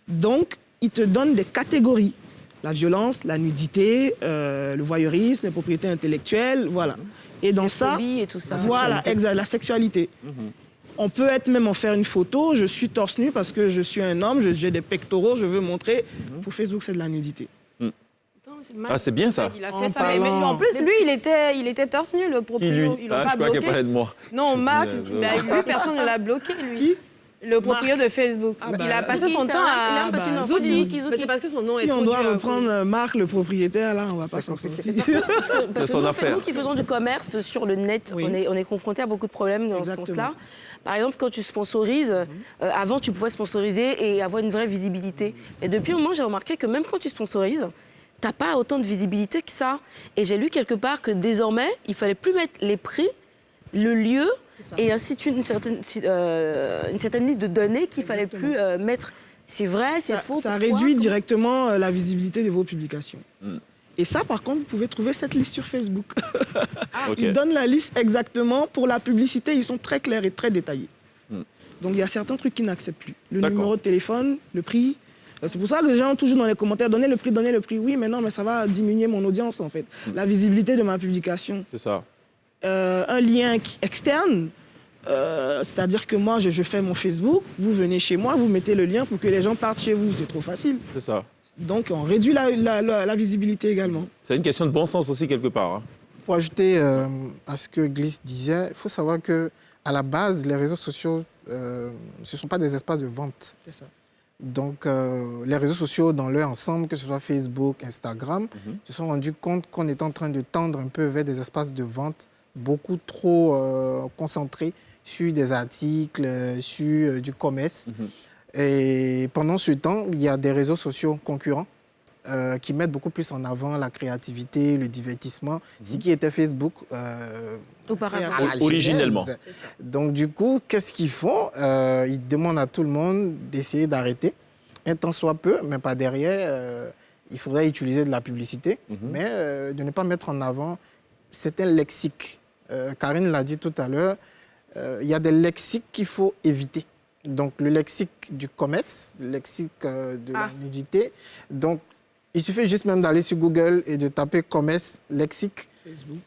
Donc, il te donne des catégories. La violence, la nudité, le voyeurisme, les propriétés intellectuelles, voilà. Et dans ça, et tout ça, voilà, la sexualité. On peut être même en faire une photo, je suis torse nu parce que je suis un homme, j'ai des pectoraux, je veux montrer. Pour Facebook, c'est de la nudité. Ah, c'est bien ça. Il a fait ça. Mais en plus, lui, il était torse nu, le proprio. Ils l'ont pas bloqué. Je parlais de moi. Non, Matt, lui, personne ne l'a bloqué, lui. Qui? Le propriétaire de Facebook. Il a passé son temps à... C'est parce que son nom est trop Si on doit reprendre Marc, le propriétaire, là, on va pas s'en sortir. Parce que nous qui faisons du commerce sur le net, on est confronté à beaucoup de problèmes dans ce sens-là. Par exemple, quand tu sponsorises, avant, tu pouvais sponsoriser et avoir une vraie visibilité. Et depuis un moment, j'ai remarqué que même quand tu sponsorises, tu n'as pas autant de visibilité que ça. Et j'ai lu quelque part que désormais, il ne fallait plus mettre les prix, le lieu, et ainsi de suite, une certaine liste de données qu'il ne fallait plus mettre. C'est vrai, c'est faux. Ça réduit directement la visibilité de vos publications. Et ça, par contre, vous pouvez trouver cette liste sur Facebook. Ils donnent la liste exactement. Pour la publicité, ils sont très clairs et très détaillés. Donc, il y a certains trucs qu'ils n'acceptent plus. Le numéro de téléphone, le prix. C'est pour ça que les gens ont toujours dans les commentaires, donnez le prix. Oui, mais non, mais ça va diminuer mon audience, en fait. La visibilité de ma publication. C'est ça. Un lien externe, c'est-à-dire que moi, je fais mon Facebook, vous venez chez moi, vous mettez le lien pour que les gens partent chez vous. C'est trop facile. C'est ça. Donc, on réduit la visibilité également. C'est une question de bon sens aussi, quelque part. Hein. Pour ajouter à ce que Gliss disait, il faut savoir qu'à la base, les réseaux sociaux, ce ne sont pas des espaces de vente. C'est ça. Donc, les réseaux sociaux dans leur ensemble, que ce soit Facebook, Instagram, se sont rendus compte qu'on est en train de tendre un peu vers des espaces de vente beaucoup trop concentrés sur des articles, sur du commerce. Et pendant ce temps, il y a des réseaux sociaux concurrents qui mettent beaucoup plus en avant la créativité, le divertissement, ce qui était Facebook originellement. Donc du coup, qu'est-ce qu'ils font? Ils demandent à tout le monde d'essayer d'arrêter, un temps soit peu, mais pas derrière. Il faudrait utiliser de la publicité, mais de ne pas mettre en avant certains lexiques. Karine l'a dit tout à l'heure, il y a des lexiques qu'il faut éviter. Donc, le lexique du commerce, le lexique de la nudité. Donc, il suffit juste même d'aller sur Google et de taper commerce, lexique.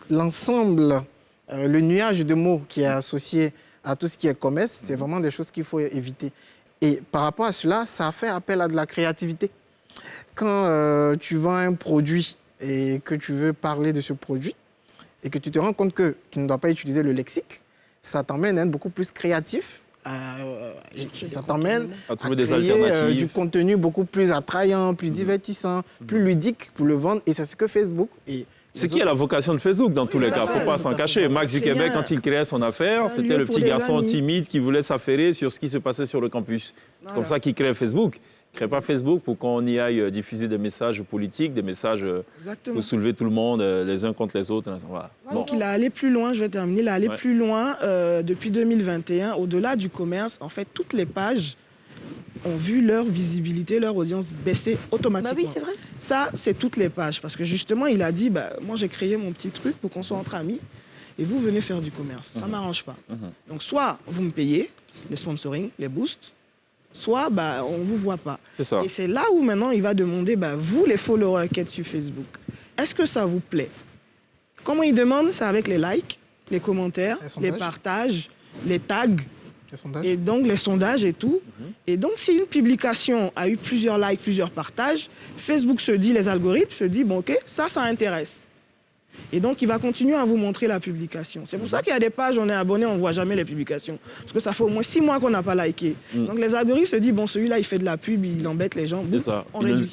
L'ensemble, le nuage de mots qui est associé à tout ce qui est commerce, c'est vraiment des choses qu'il faut éviter. Et par rapport à cela, ça fait appel à de la créativité. Quand tu vends un produit et que tu veux parler de ce produit et que tu te rends compte que tu ne dois pas utiliser le lexique, ça t'emmène à être beaucoup plus créatif. Ça t'emmène à trouver des alternatives, du contenu beaucoup plus attrayant, plus divertissant, plus ludique pour le vendre. Et c'est ce que Facebook et ce qui est la vocation de Facebook dans tous les cas, il ne faut pas s'en cacher. Mark Zuckerberg, quand il créait son affaire, c'était le petit garçon timide qui voulait s'affairer sur ce qui se passait sur le campus. C'est comme ça qu'il crée Facebook. Il ne crée pas Facebook pour qu'on y aille diffuser des messages politiques, des messages pour soulever tout le monde les uns contre les autres. Voilà. Donc il a allé plus loin, je vais terminer, il a allé plus loin depuis 2021. Au-delà du commerce, en fait, toutes les pages ont vu leur visibilité, leur audience baisser automatiquement. Bah oui, c'est vrai. Ça, c'est toutes les pages. Parce que justement, il a dit, moi j'ai créé mon petit truc pour qu'on soit entre amis et vous venez faire du commerce. Ça ne m'arrange pas. Donc soit vous me payez, les sponsoring, les boosts, soit on ne vous voit pas. Ça. Et c'est là où maintenant il va demander, vous les followers qui êtes sur Facebook, est-ce que ça vous plaît? Comment il demande? C'est avec les likes, les commentaires, les partages, les tags. Et donc les sondages et tout. Et donc si une publication a eu plusieurs likes, plusieurs partages, Facebook se dit, les algorithmes se disent, ok, ça intéresse. Et donc, il va continuer à vous montrer la publication. C'est pour ça qu'il y a des pages, on est abonné, on ne voit jamais les publications. Parce que ça fait au moins 6 mois qu'on n'a pas liké. Donc, les algorithmes se disent, celui-là, il fait de la pub, il embête les gens. C'est ça.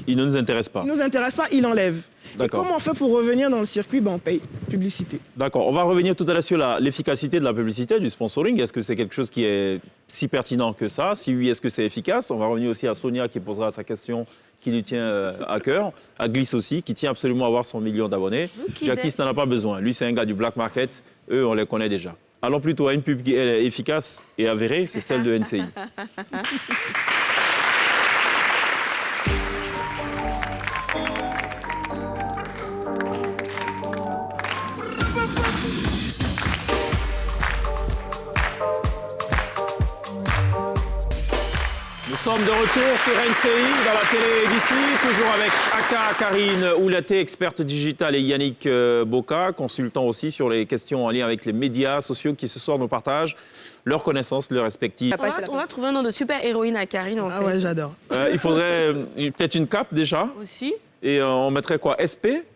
Il ne nous intéresse pas. Il ne nous intéresse pas, il enlève. Et comment on fait pour revenir dans le circuit? On paye publicité. D'accord. On va revenir tout à l'heure sur l'efficacité de la publicité, du sponsoring. Est-ce que c'est quelque chose qui est si pertinent que ça? Si oui, est-ce que c'est efficace? On va revenir aussi à Sonia qui posera sa question qui lui tient à cœur, à Gliss aussi, qui tient absolument à avoir son million d'abonnés. Jackie n'en a pas besoin. Lui, c'est un gars du black market. Eux, on les connaît déjà. Allons plutôt à une pub qui est efficace et avérée, c'est celle de NCI. Nous sommes de retour sur NCI, dans la télé d'ici, toujours avec Aka Karine Oulaté, experte digitale, et Yannick Boka, consultant aussi sur les questions en lien avec les médias sociaux qui ce soir nous partagent leurs connaissances, leurs respectives. On va trouver un nom de super héroïne à Karine, en fait. Ah ouais, j'adore. Il faudrait peut-être une cape déjà. Aussi. Et on mettrait quoi? SP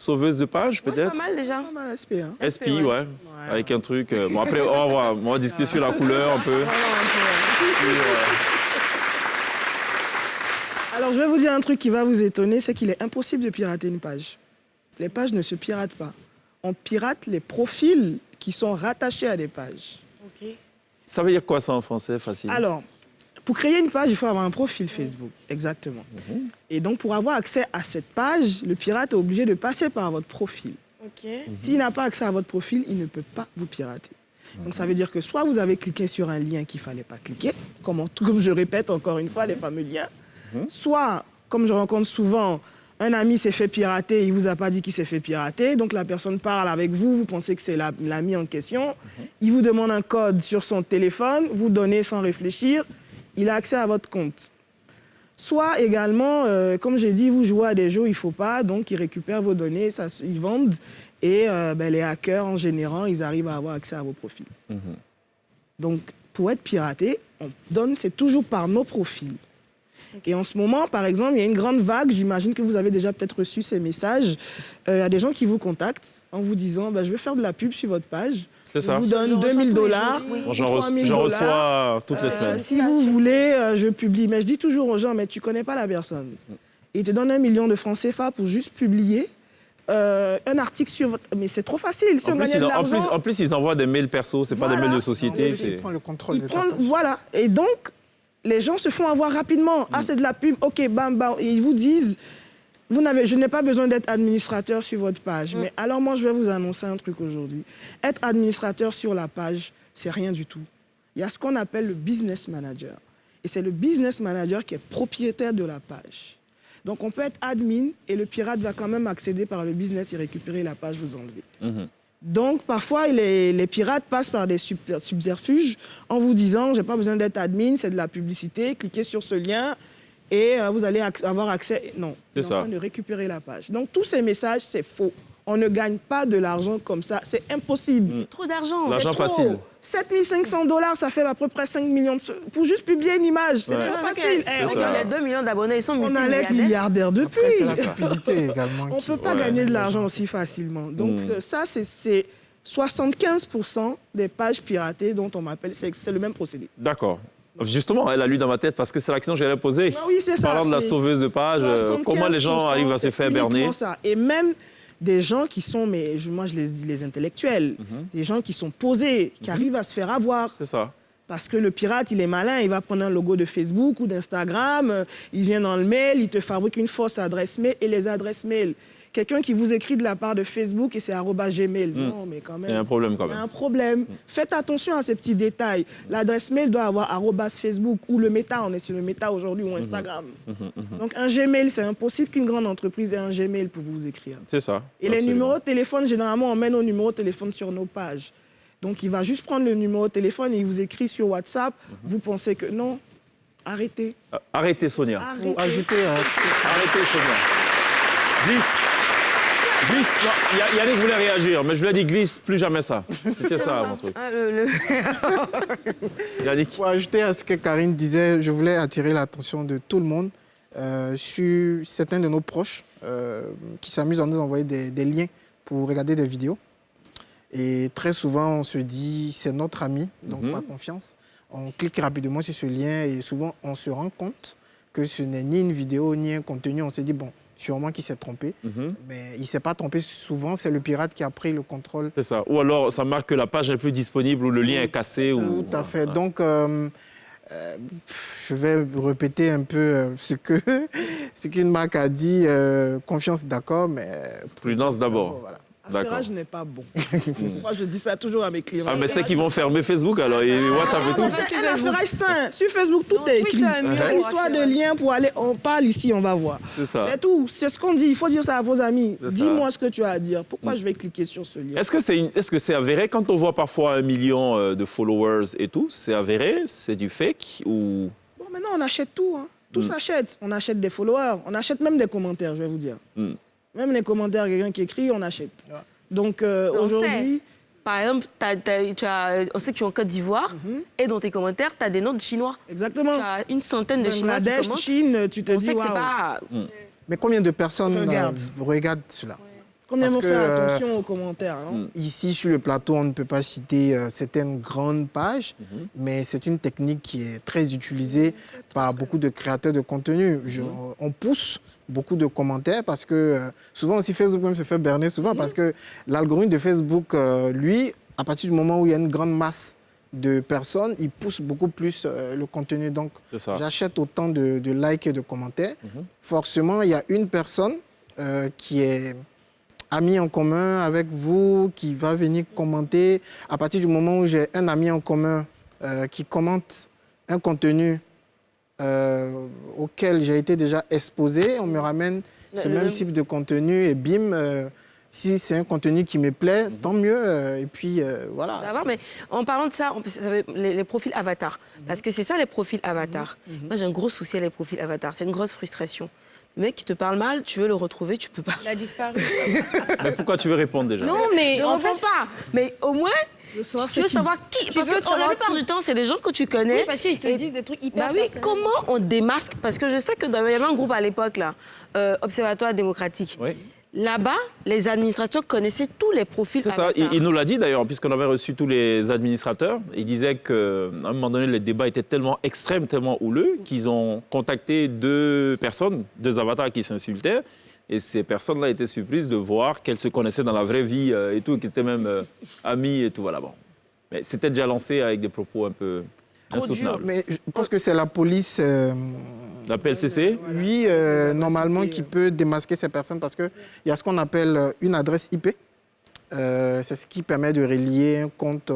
sauveuse de page, peut-être? C'est pas mal déjà. Pas mal SP, hein. SP, ouais. Avec un truc... bon, après, on va discuter sur la couleur un peu. Alors, je vais vous dire un truc qui va vous étonner, c'est qu'il est impossible de pirater une page. Les pages ne se piratent pas. On pirate les profils qui sont rattachés à des pages. Ça veut dire quoi, ça, en français, facile? Alors, pour créer une page, il faut avoir un profil Facebook, exactement. Et donc, pour avoir accès à cette page, le pirate est obligé de passer par votre profil. S'il n'a pas accès à votre profil, il ne peut pas vous pirater. Donc, ça veut dire que soit vous avez cliqué sur un lien qu'il ne fallait pas cliquer, comme je répète encore une fois, les fameux liens, soit, comme je rencontre souvent, un ami s'est fait pirater, il ne vous a pas dit qu'il s'est fait pirater, donc la personne parle avec vous, vous pensez que c'est l'ami en question, il vous demande un code sur son téléphone, vous donnez sans réfléchir, il a accès à votre compte. Soit également, comme j'ai dit, vous jouez à des jeux, il ne faut pas, donc ils récupèrent vos données, ils vendent, et les hackers, en générant, ils arrivent à avoir accès à vos profils. Donc, pour être piraté, c'est toujours par nos profils. Et en ce moment, par exemple, il y a une grande vague, j'imagine que vous avez déjà peut-être reçu ces messages. Il y a des gens qui vous contactent en vous disant je vais faire de la pub sur votre page. C'est ça. Je vous donne $2 000, J'en reçois toutes les semaines. Si vous voulez, je publie. Mais je dis toujours aux gens, mais tu ne connais pas la personne. Ils te donnent 1 million de francs CFA pour juste publier un article sur votre... Mais c'est trop facile. Si on gagnait de l'argent... En plus, ils envoient des mails perso, ce n'est pas des mails de société. Il prend le contrôle de ta page. Voilà. Et donc... Les gens se font avoir rapidement. Ah, c'est de la pub, ok, bam, bam. Et ils vous disent, je n'ai pas besoin d'être administrateur sur votre page. Mais alors moi, je vais vous annoncer un truc aujourd'hui. Être administrateur sur la page, c'est rien du tout. Il y a ce qu'on appelle le business manager. Et c'est le business manager qui est propriétaire de la page. Donc on peut être admin et le pirate va quand même accéder par le business et récupérer la page, vous enlever. Donc, parfois, les pirates passent par des subterfuges en vous disant « j'ai pas besoin d'être admin, c'est de la publicité, cliquez sur ce lien et vous allez avoir accès... » Non, ils sont en train de récupérer la page. Donc, tous ces messages, c'est faux. On ne gagne pas de l'argent comme ça, c'est impossible. C'est trop d'argent. L'argent facile. 7 500 $, ça fait à peu près 5 millions pour juste publier une image. C'est trop facile. Les 2 millions d'abonnés, ils sont multimilliardaires. On a milliardaires depuis. C'est la stupidité également. On ne peut pas gagner de l'argent aussi facilement. Donc ça, c'est 75% des pages piratées dont on m'appelle. C'est le même procédé. D'accord. Justement, elle a lu dans ma tête parce que c'est la question que j'allais poser. Oui, c'est ça. Parlant de la sauveuse de page, comment les gens arrivent à se faire berner? Et même des gens qui sont, moi je les dis les intellectuels, des gens qui sont posés, qui arrivent à se faire avoir. C'est ça. Parce que le pirate, il est malin, il va prendre un logo de Facebook ou d'Instagram, il vient dans le mail, il te fabrique une fausse adresse mail et les adresses mail. Quelqu'un qui vous écrit de la part de Facebook et c'est @gmail. Non, mais quand même. Il y a un problème quand même. Il y a un problème. Faites attention à ces petits détails. L'adresse mail doit avoir @Facebook ou le Meta, on est sur le Meta aujourd'hui, ou Instagram. Donc un Gmail, c'est impossible qu'une grande entreprise ait un Gmail pour vous écrire. C'est ça. Et les numéros de téléphone, généralement, on met nos numéros de téléphone sur nos pages. Donc il va juste prendre le numéro de téléphone et il vous écrit sur WhatsApp. Vous pensez que non, arrêtez. Arrêtez, Sonia. Arrêtez. Arrêtez, Sonia. Glisse. Glisse. Non, Yannick voulait réagir, mais je lui ai dit glisse, plus jamais ça. C'était ça, mon truc. Yannick. Pour ajouter à ce que Karine disait, je voulais attirer l'attention de tout le monde sur certains de nos proches qui s'amusent à nous envoyer des liens pour regarder des vidéos. Et très souvent, on se dit, c'est notre ami, donc pas confiance. On clique rapidement sur ce lien et souvent, on se rend compte que ce n'est ni une vidéo, ni un contenu. On s'est dit, bon, sûrement qu'il s'est trompé. Mais il ne s'est pas trompé. Souvent, c'est le pirate qui a pris le contrôle. C'est ça. Ou alors, ça marque que la page n'est plus disponible ou le lien est cassé. Tout à fait. Donc, je vais répéter un peu ce qu'une marque a dit. Confiance, d'accord, mais... Prudence d'abord. Voilà. Affairage n'est pas bon. Moi, je dis ça toujours à mes clients. Ah, mais c'est qu'ils vont fermer Facebook, alors, et WhatsApp et tout. C'est un affairage sain. Sur Facebook, tout est écrit. L'histoire de liens pour aller... On parle ici, on va voir. C'est tout. C'est ce qu'on dit. Il faut dire ça à vos amis. Dis-moi ce que tu as à dire. Pourquoi je vais cliquer sur ce lien? Est-ce que c'est avéré quand on voit parfois 1 million de followers et tout? C'est avéré? C'est du fake ou... Bon, maintenant, on achète tout. Hein. Tout s'achète. On achète des followers. On achète même des commentaires, je vais vous dire. Même les commentaires, quelqu'un qui écrit, on achète. Donc aujourd'hui... Par exemple, on sait que tu es en Côte d'Ivoire et dans tes commentaires, tu as des noms de Chinois. Exactement. Tu as une centaine de Chinois qui commentent. Chine, tu te dis, on sait que c'est pas... Mais combien de personnes regardent cela? Quand même, on fait attention aux commentaires. Non ici, sur le plateau, on ne peut pas citer certaines grandes pages, mais c'est une technique qui est très utilisée par beaucoup de créateurs de contenu. On pousse beaucoup de commentaires parce que souvent aussi Facebook même se fait berner souvent parce que l'algorithme de Facebook, lui, à partir du moment où il y a une grande masse de personnes, il pousse beaucoup plus le contenu. Donc, j'achète autant de likes et de commentaires. Forcément, il y a une personne qui est ami en commun avec vous, qui va venir commenter. À partir du moment où j'ai un ami en commun qui commente un contenu auquel j'ai été déjà exposé, on me ramène ce même type de contenu et bim, si c'est un contenu qui me plaît, tant mieux. Et puis, voilà. Ça va voir, mais en parlant de ça, les profils avatars. Parce que c'est ça, les profils avatars. Moi, j'ai un gros souci avec les profils avatars. C'est une grosse frustration. Le mec qui te parle mal, tu veux le retrouver, tu peux pas. Il a disparu. Mais pourquoi tu veux répondre déjà? Non, mais en fait pas. Mais au moins, tu veux savoir qui. Parce que la plupart du temps, c'est des gens que tu connais. Oui, parce qu'ils te disent des trucs hyper personnels. Comment on démasque? Parce que je sais qu'il y avait un groupe à l'époque, là, Observatoire démocratique. Oui. Là-bas, les administrateurs connaissaient tous les profils avatars. C'est ça, il nous l'a dit d'ailleurs, puisqu'on avait reçu tous les administrateurs. Il disait qu'à un moment donné, les débats étaient tellement extrêmes, tellement houleux, qu'ils ont contacté deux personnes, deux avatars qui s'insultaient. Et ces personnes-là étaient surprises de voir qu'elles se connaissaient dans la vraie vie et tout, qu'elles étaient même amies et tout. Voilà, bon. Mais c'était déjà lancé avec des propos un peu insoutenables. Mais je pense que c'est la police... La PLCC? Oui, normalement, qui peut démasquer ces personnes parce qu'il y a ce qu'on appelle une adresse IP. C'est ce qui permet de relier un compte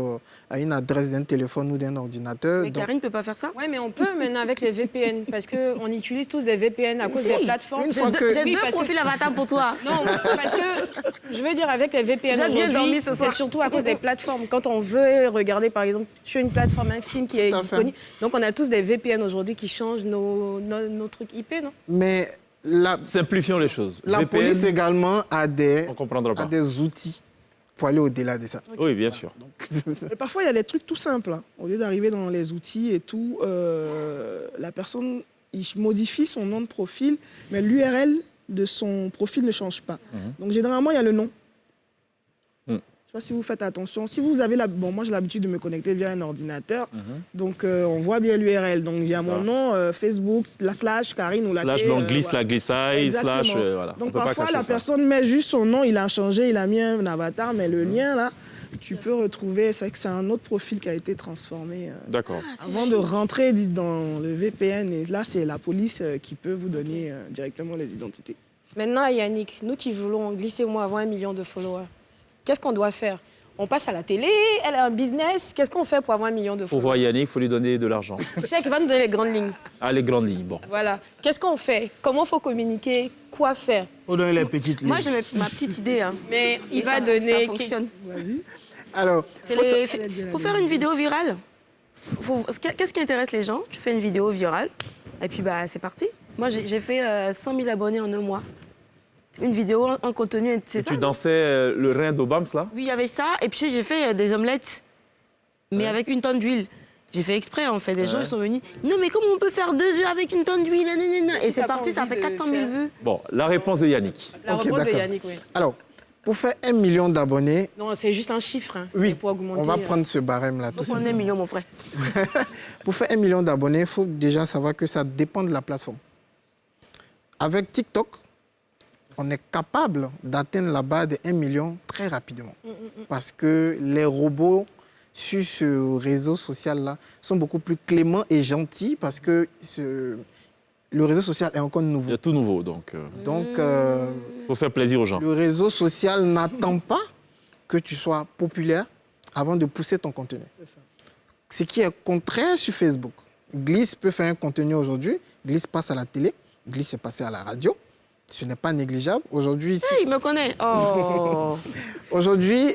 à une adresse d'un téléphone ou d'un ordinateur. Mais Karine ne peut pas faire ça? Oui, mais on peut maintenant avec les VPN, parce qu'on utilise tous des VPN à cause des plateformes. J'ai deux profils avatars pour toi. Non, parce que, je veux dire, avec les VPN aujourd'hui, c'est surtout à cause des plateformes. Quand on veut regarder, par exemple, sur une plateforme, un film qui est disponible, donc on a tous des VPN aujourd'hui qui changent nos trucs IP, non? Mais simplifions les choses. La VPN, police également a des outils pour aller au-delà de ça. Okay. Oui, bien sûr. Mais parfois, il y a des trucs tout simples. Hein. Au lieu d'arriver dans les outils et tout, la personne il modifie son nom de profil, mais l'URL de son profil ne change pas. Donc, généralement, il y a le nom. Je ne sais pas si vous faites attention. Si vous avez Bon, moi, j'ai l'habitude de me connecter via un ordinateur. Donc, on voit bien l'URL. Donc, il y a mon nom, Facebook, / Karine ou la / donc glisse la glissaille, / voilà. Donc, parfois, la personne met juste son nom, il a changé, il a mis un avatar, mais le lien, là, tu peux retrouver... C'est vrai que c'est un autre profil qui a été transformé. D'accord. Avant de rentrer dans le VPN, et là, c'est la police qui peut vous donner directement les identités. Maintenant, Yannick, nous qui voulons glisser moi avant 1 million de followers, qu'est-ce qu'on doit faire? On passe à la télé, elle a un business. Qu'est-ce qu'on fait pour avoir 1 million de followers? Il faut voir Yannick, il faut lui donner de l'argent. Cheikh va nous donner les grandes lignes. Ah, les grandes lignes, bon. Voilà. Qu'est-ce qu'on fait? Comment il faut communiquer? Quoi faire? Il faut donner les petites lignes. Moi, j'ai ma petite idée. Hein. Mais il va donner... Ça fonctionne. Vas-y. Alors, faut faire une vidéo virale. Qu'est-ce qui intéresse les gens? Tu fais une vidéo virale et puis bah, c'est parti. Moi, j'ai fait 100 000 abonnés en 1 mois. Une vidéo en contenu, c'est ça? Tu dansais le rein d'Obams, là? Oui, il y avait ça. Et puis, j'ai fait des omelettes, mais avec 1 tonne d'huile. J'ai fait exprès, en fait. Des gens ils sont venus. Non, mais comment on peut faire 2 œufs avec 1 tonne d'huile? Et c'est parti, ça fait 400 000 vues. Bon, la réponse de Yannick. La réponse de Yannick, oui. Alors, pour faire 1 million d'abonnés... Non, c'est juste un chiffre. Hein, oui, pour augmenter, on va prendre ce barème-là. Faut prendre 1 million, mon frère. Pour faire 1 million d'abonnés, il faut déjà savoir que ça dépend de la plateforme. Avec TikTok, on est capable d'atteindre la barre de 1 million très rapidement. Parce que les robots sur ce réseau social-là sont beaucoup plus cléments et gentils parce que le réseau social est encore nouveau. C'est tout nouveau, donc... il faut faire plaisir aux gens. Le réseau social n'attend pas que tu sois populaire avant de pousser ton contenu. Ce qui est contraire sur Facebook. Glisse peut faire un contenu aujourd'hui, Glisse passe à la télé, Glisse est passé à la radio. Ce n'est pas négligeable. Aujourd'hui, hey, il me connaît. Oh. Aujourd'hui,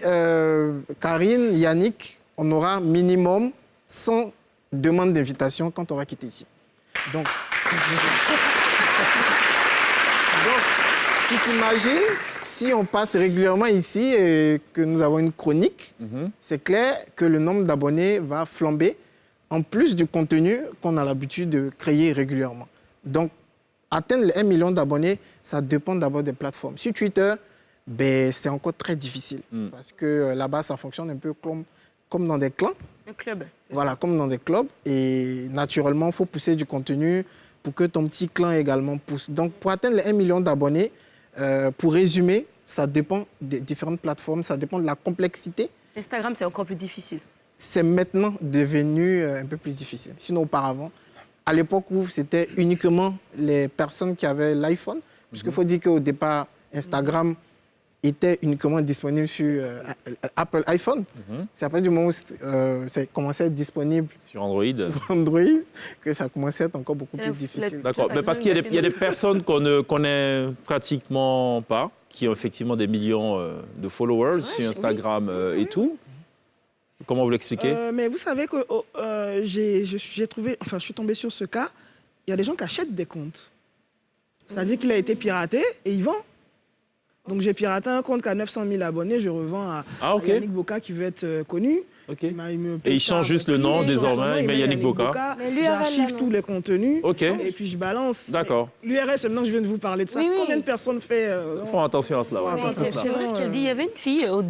Karine, Yannick, on aura minimum 100 demandes d'invitation quand on va quitter ici. Donc tu t'imagines, si on passe régulièrement ici et que nous avons une chronique, c'est clair que le nombre d'abonnés va flamber, en plus du contenu qu'on a l'habitude de créer régulièrement. Donc, atteindre les 1 million d'abonnés, ça dépend d'abord des plateformes. Sur Twitter, ben, c'est encore très difficile. Parce que là-bas, ça fonctionne un peu comme dans des clans. Un club. Voilà, comme dans des clubs. Et naturellement, il faut pousser du contenu pour que ton petit clan également pousse. Donc, pour atteindre les 1 million d'abonnés, pour résumer, ça dépend des différentes plateformes, ça dépend de la complexité. Instagram, c'est encore plus difficile. C'est maintenant devenu un peu plus difficile. Sinon, auparavant, à l'époque où c'était uniquement les personnes qui avaient l'iPhone, puisqu'il faut dire qu'au départ, Instagram était uniquement disponible sur Apple iPhone. C'est après du moment où ça commençait à être disponible sur Android, que ça commençait à être encore beaucoup plus difficile. D'accord, mais parce qu'il y a des personnes qu'on ne connaît pratiquement pas, qui ont effectivement des millions de followers sur Instagram et tout. Comment vous l'expliquez? Mais vous savez que j'ai trouvé, enfin, je suis tombée sur ce cas. Il y a des gens qui achètent des comptes. C'est-à-dire qu'il a été piraté et il vend. Donc j'ai piraté un compte qui a 900 000 abonnés, je revends à Yannick Boka qui veut être connu. Okay. Et il change juste le nom désormais, il met Yannick Boka. J'archive tous les contenus et puis je balance. D'accord. L'URL, c'est maintenant que je viens de vous parler de ça. Combien de personnes font attention à cela. C'est vrai ce qu'elle dit. Il y avait une fille au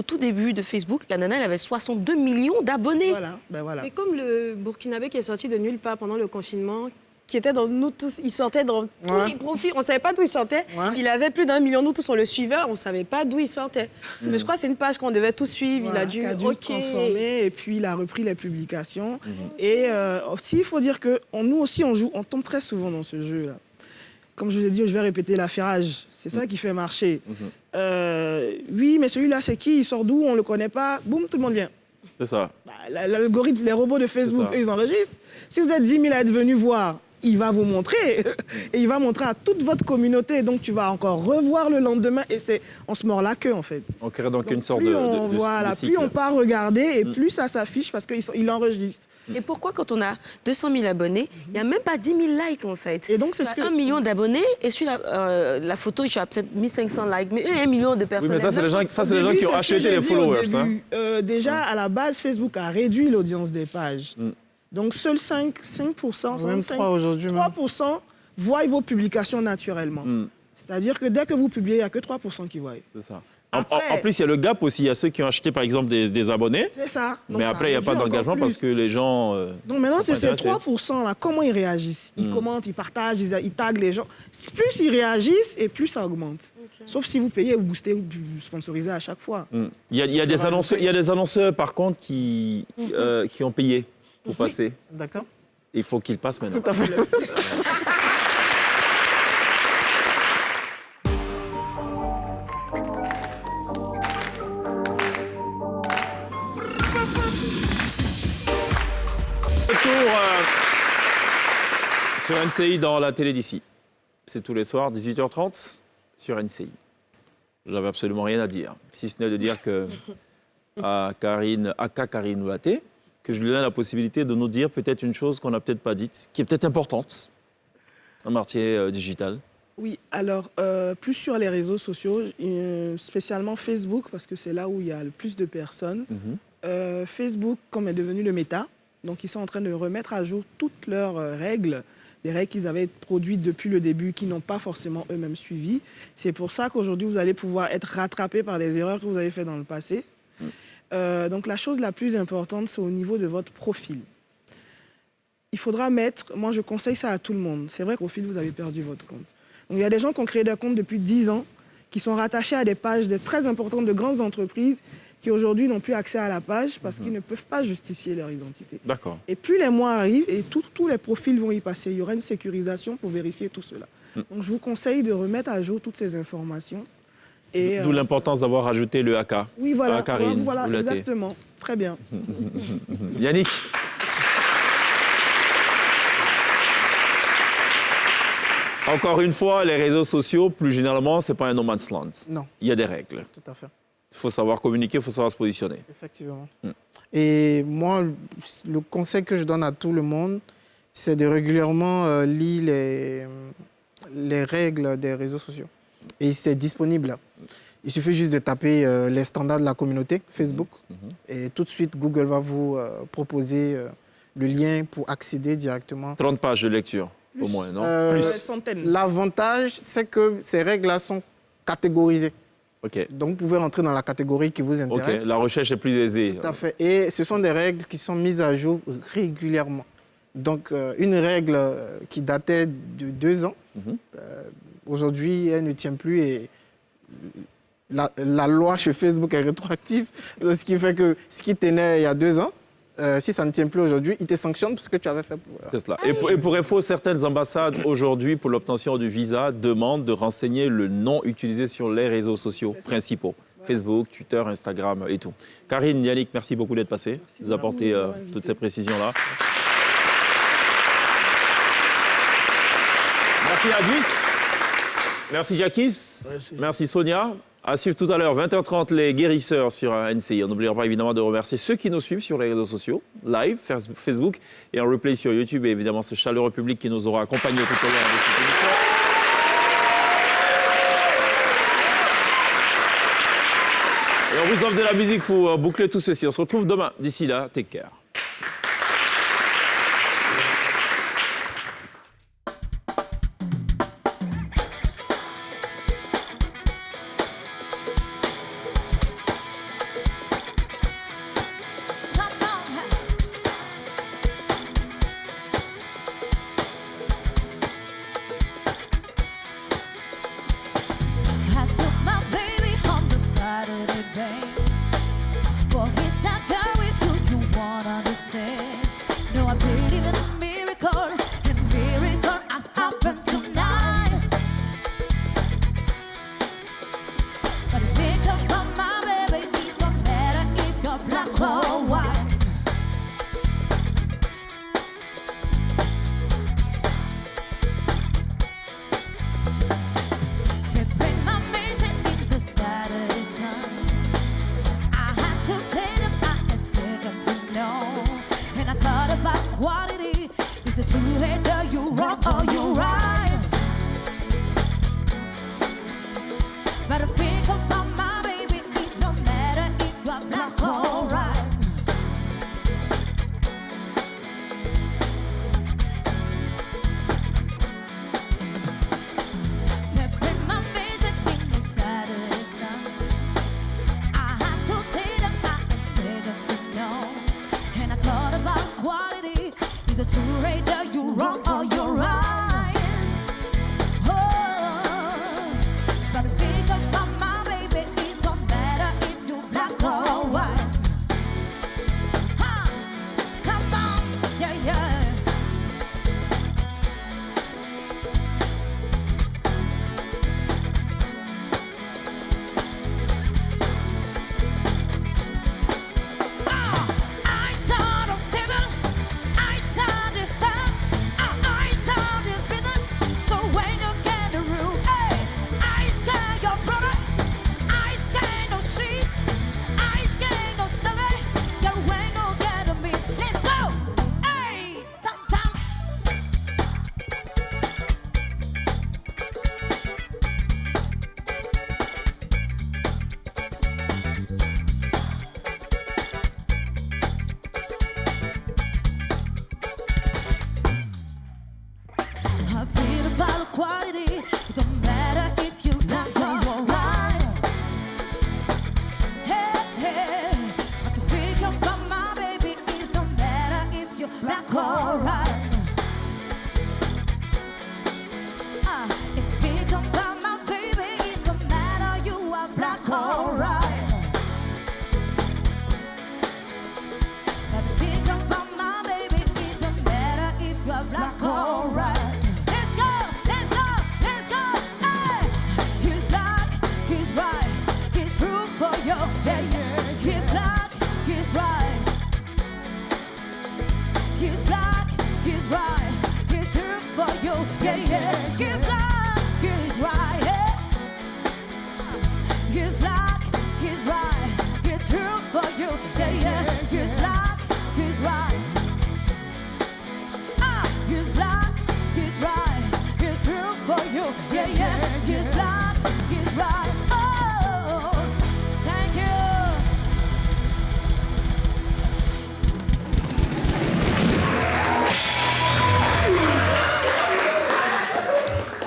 tout début de Facebook, la nana, elle avait 62 millions d'abonnés. Voilà. Mais comme le Burkinabé qui est sorti de nulle part pendant le confinement, qui était dans nous tous, il sortait dans tous les profils, on ne savait pas d'où il sortait. Il avait plus d'1 million, nous tous on le suivait, on ne savait pas d'où il sortait. Mais je crois que c'est une page qu'on devait tous suivre, il a dû transformer et puis il a repris les publications. Et aussi, il faut dire que nous aussi on tombe très souvent dans ce jeu-là. Comme je vous ai dit, je vais répéter l'affairage, c'est ça qui fait marcher. Oui, mais celui-là c'est qui? Il sort d'où? On ne le connaît pas, boum, tout le monde vient. C'est ça. L'algorithme, les robots de Facebook, eux, ils enregistrent. Si vous êtes 10 000 à être venus voir, il va vous montrer et il va montrer à toute votre communauté. Donc, tu vas encore revoir le lendemain et on se mord la queue, en fait. On crée donc une sorte de cycle. Plus on part regarder et plus ça s'affiche parce qu'il enregistre. Et pourquoi, quand on a 200 000 abonnés, il n'y a même pas 10 000 likes, en fait? Et donc, c'est 1 million d'abonnés et sur la photo, il y a peut-être 1500 likes. Mais eux, 1 million de personnes. Oui, mais ça, c'est les gens qui ont acheté les followers. Déjà, à la base, Facebook a réduit l'audience des pages. Donc, seuls 5%, même 3% voient vos publications naturellement. C'est-à-dire que dès que vous publiez, il n'y a que 3% qui voient. C'est ça. En plus, il y a le gap aussi. Il y a ceux qui ont acheté, par exemple, des abonnés. C'est ça. Donc, mais après, il n'y a pas d'engagement parce que les gens. Donc maintenant, c'est ces 3%-là. Comment ils réagissent? Ils commentent, ils partagent, ils taguent les gens. Plus ils réagissent et plus ça augmente. Sauf si vous payez, vous boostez, vous sponsorisez à chaque fois. Il y a des annonceurs, par contre, qui ont payé pour passer. D'accord. Il faut qu'ils passent maintenant. Tout à fait. Sur NCI dans la télé d'ici. C'est tous les soirs, 18h30, sur NCI. J'avais absolument rien à dire, si ce n'est de dire que à Karine Ouaté, que je lui donne la possibilité de nous dire peut-être une chose qu'on n'a peut-être pas dite, qui est peut-être importante en matière digitale. Oui, alors, plus sur les réseaux sociaux, spécialement Facebook, parce que c'est là où il y a le plus de personnes. Facebook, comme est devenu le méta, donc ils sont en train de remettre à jour toutes leurs règles, des règles qu'ils avaient produites depuis le début, qui n'ont pas forcément eux-mêmes suivies. C'est pour ça qu'aujourd'hui, vous allez pouvoir être rattrapé par des erreurs que vous avez faites dans le passé. Donc la chose la plus importante, c'est au niveau de votre profil. Il faudra mettre, moi je conseille ça à tout le monde, c'est vrai qu'au profil, vous avez perdu votre compte. Donc il y a des gens qui ont créé des comptes depuis 10 ans, qui sont rattachés à des pages très importantes de grandes entreprises, qui aujourd'hui n'ont plus accès à la page parce qu'ils ne peuvent pas justifier leur identité. D'accord. Et plus les mois arrivent et tous les profils vont y passer, il y aura une sécurisation pour vérifier tout cela. Donc je vous conseille de remettre à jour toutes ces informations. D'où l'importance d'avoir ajouté le AK. Oui, voilà, Karine, voilà exactement. Très bien. Yannick. Encore une fois, les réseaux sociaux, plus généralement, ce n'est pas un no man's land. Non. Il y a des règles. Tout à fait. Il faut savoir communiquer, il faut savoir se positionner. Effectivement. Et moi, le conseil que je donne à tout le monde, c'est de régulièrement lire les règles des réseaux sociaux. Et c'est disponible là. Il suffit juste de taper les standards de la communauté, Facebook, et tout de suite, Google va vous proposer le lien pour accéder directement. 30 pages de lecture, au moins, non? Plus. L'avantage, c'est que ces règles-là sont catégorisées. Okay. Donc, vous pouvez rentrer dans la catégorie qui vous intéresse. Ok, la recherche est plus aisée. Tout à fait. Et ce sont des règles qui sont mises à jour régulièrement. Donc, une règle qui datait de 2 ans, aujourd'hui, elle ne tient plus et la loi chez Facebook est rétroactive. Ce qui fait que ce qui tenait il y a 2 ans, si ça ne tient plus aujourd'hui, ils te sanctionnent parce que tu avais fait... C'est cela. Et pour info, certaines ambassades, aujourd'hui, pour l'obtention du visa, demandent de renseigner le nom utilisé sur les réseaux sociaux principaux. Ouais. Facebook, Twitter, Instagram et tout. Karine, Yannick, merci beaucoup d'être passés. Vous apportez toutes ces précisions-là. Merci Advis. Merci Jackie. Merci Sonia. À suivre tout à l'heure, 20h30, les guérisseurs sur NCI. On n'oubliera pas évidemment de remercier ceux qui nous suivent sur les réseaux sociaux, live, Facebook et en replay sur YouTube. Et évidemment, ce chaleureux public qui nous aura accompagnés tout au long de cette émission. Et on vous offre de la musique pour boucler tout ceci. On se retrouve demain. D'ici là, take care.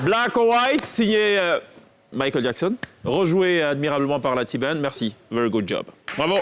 Black or White, signé Michael Jackson. Rejoué admirablement par la T-Band. Merci. Very good job. Bravo.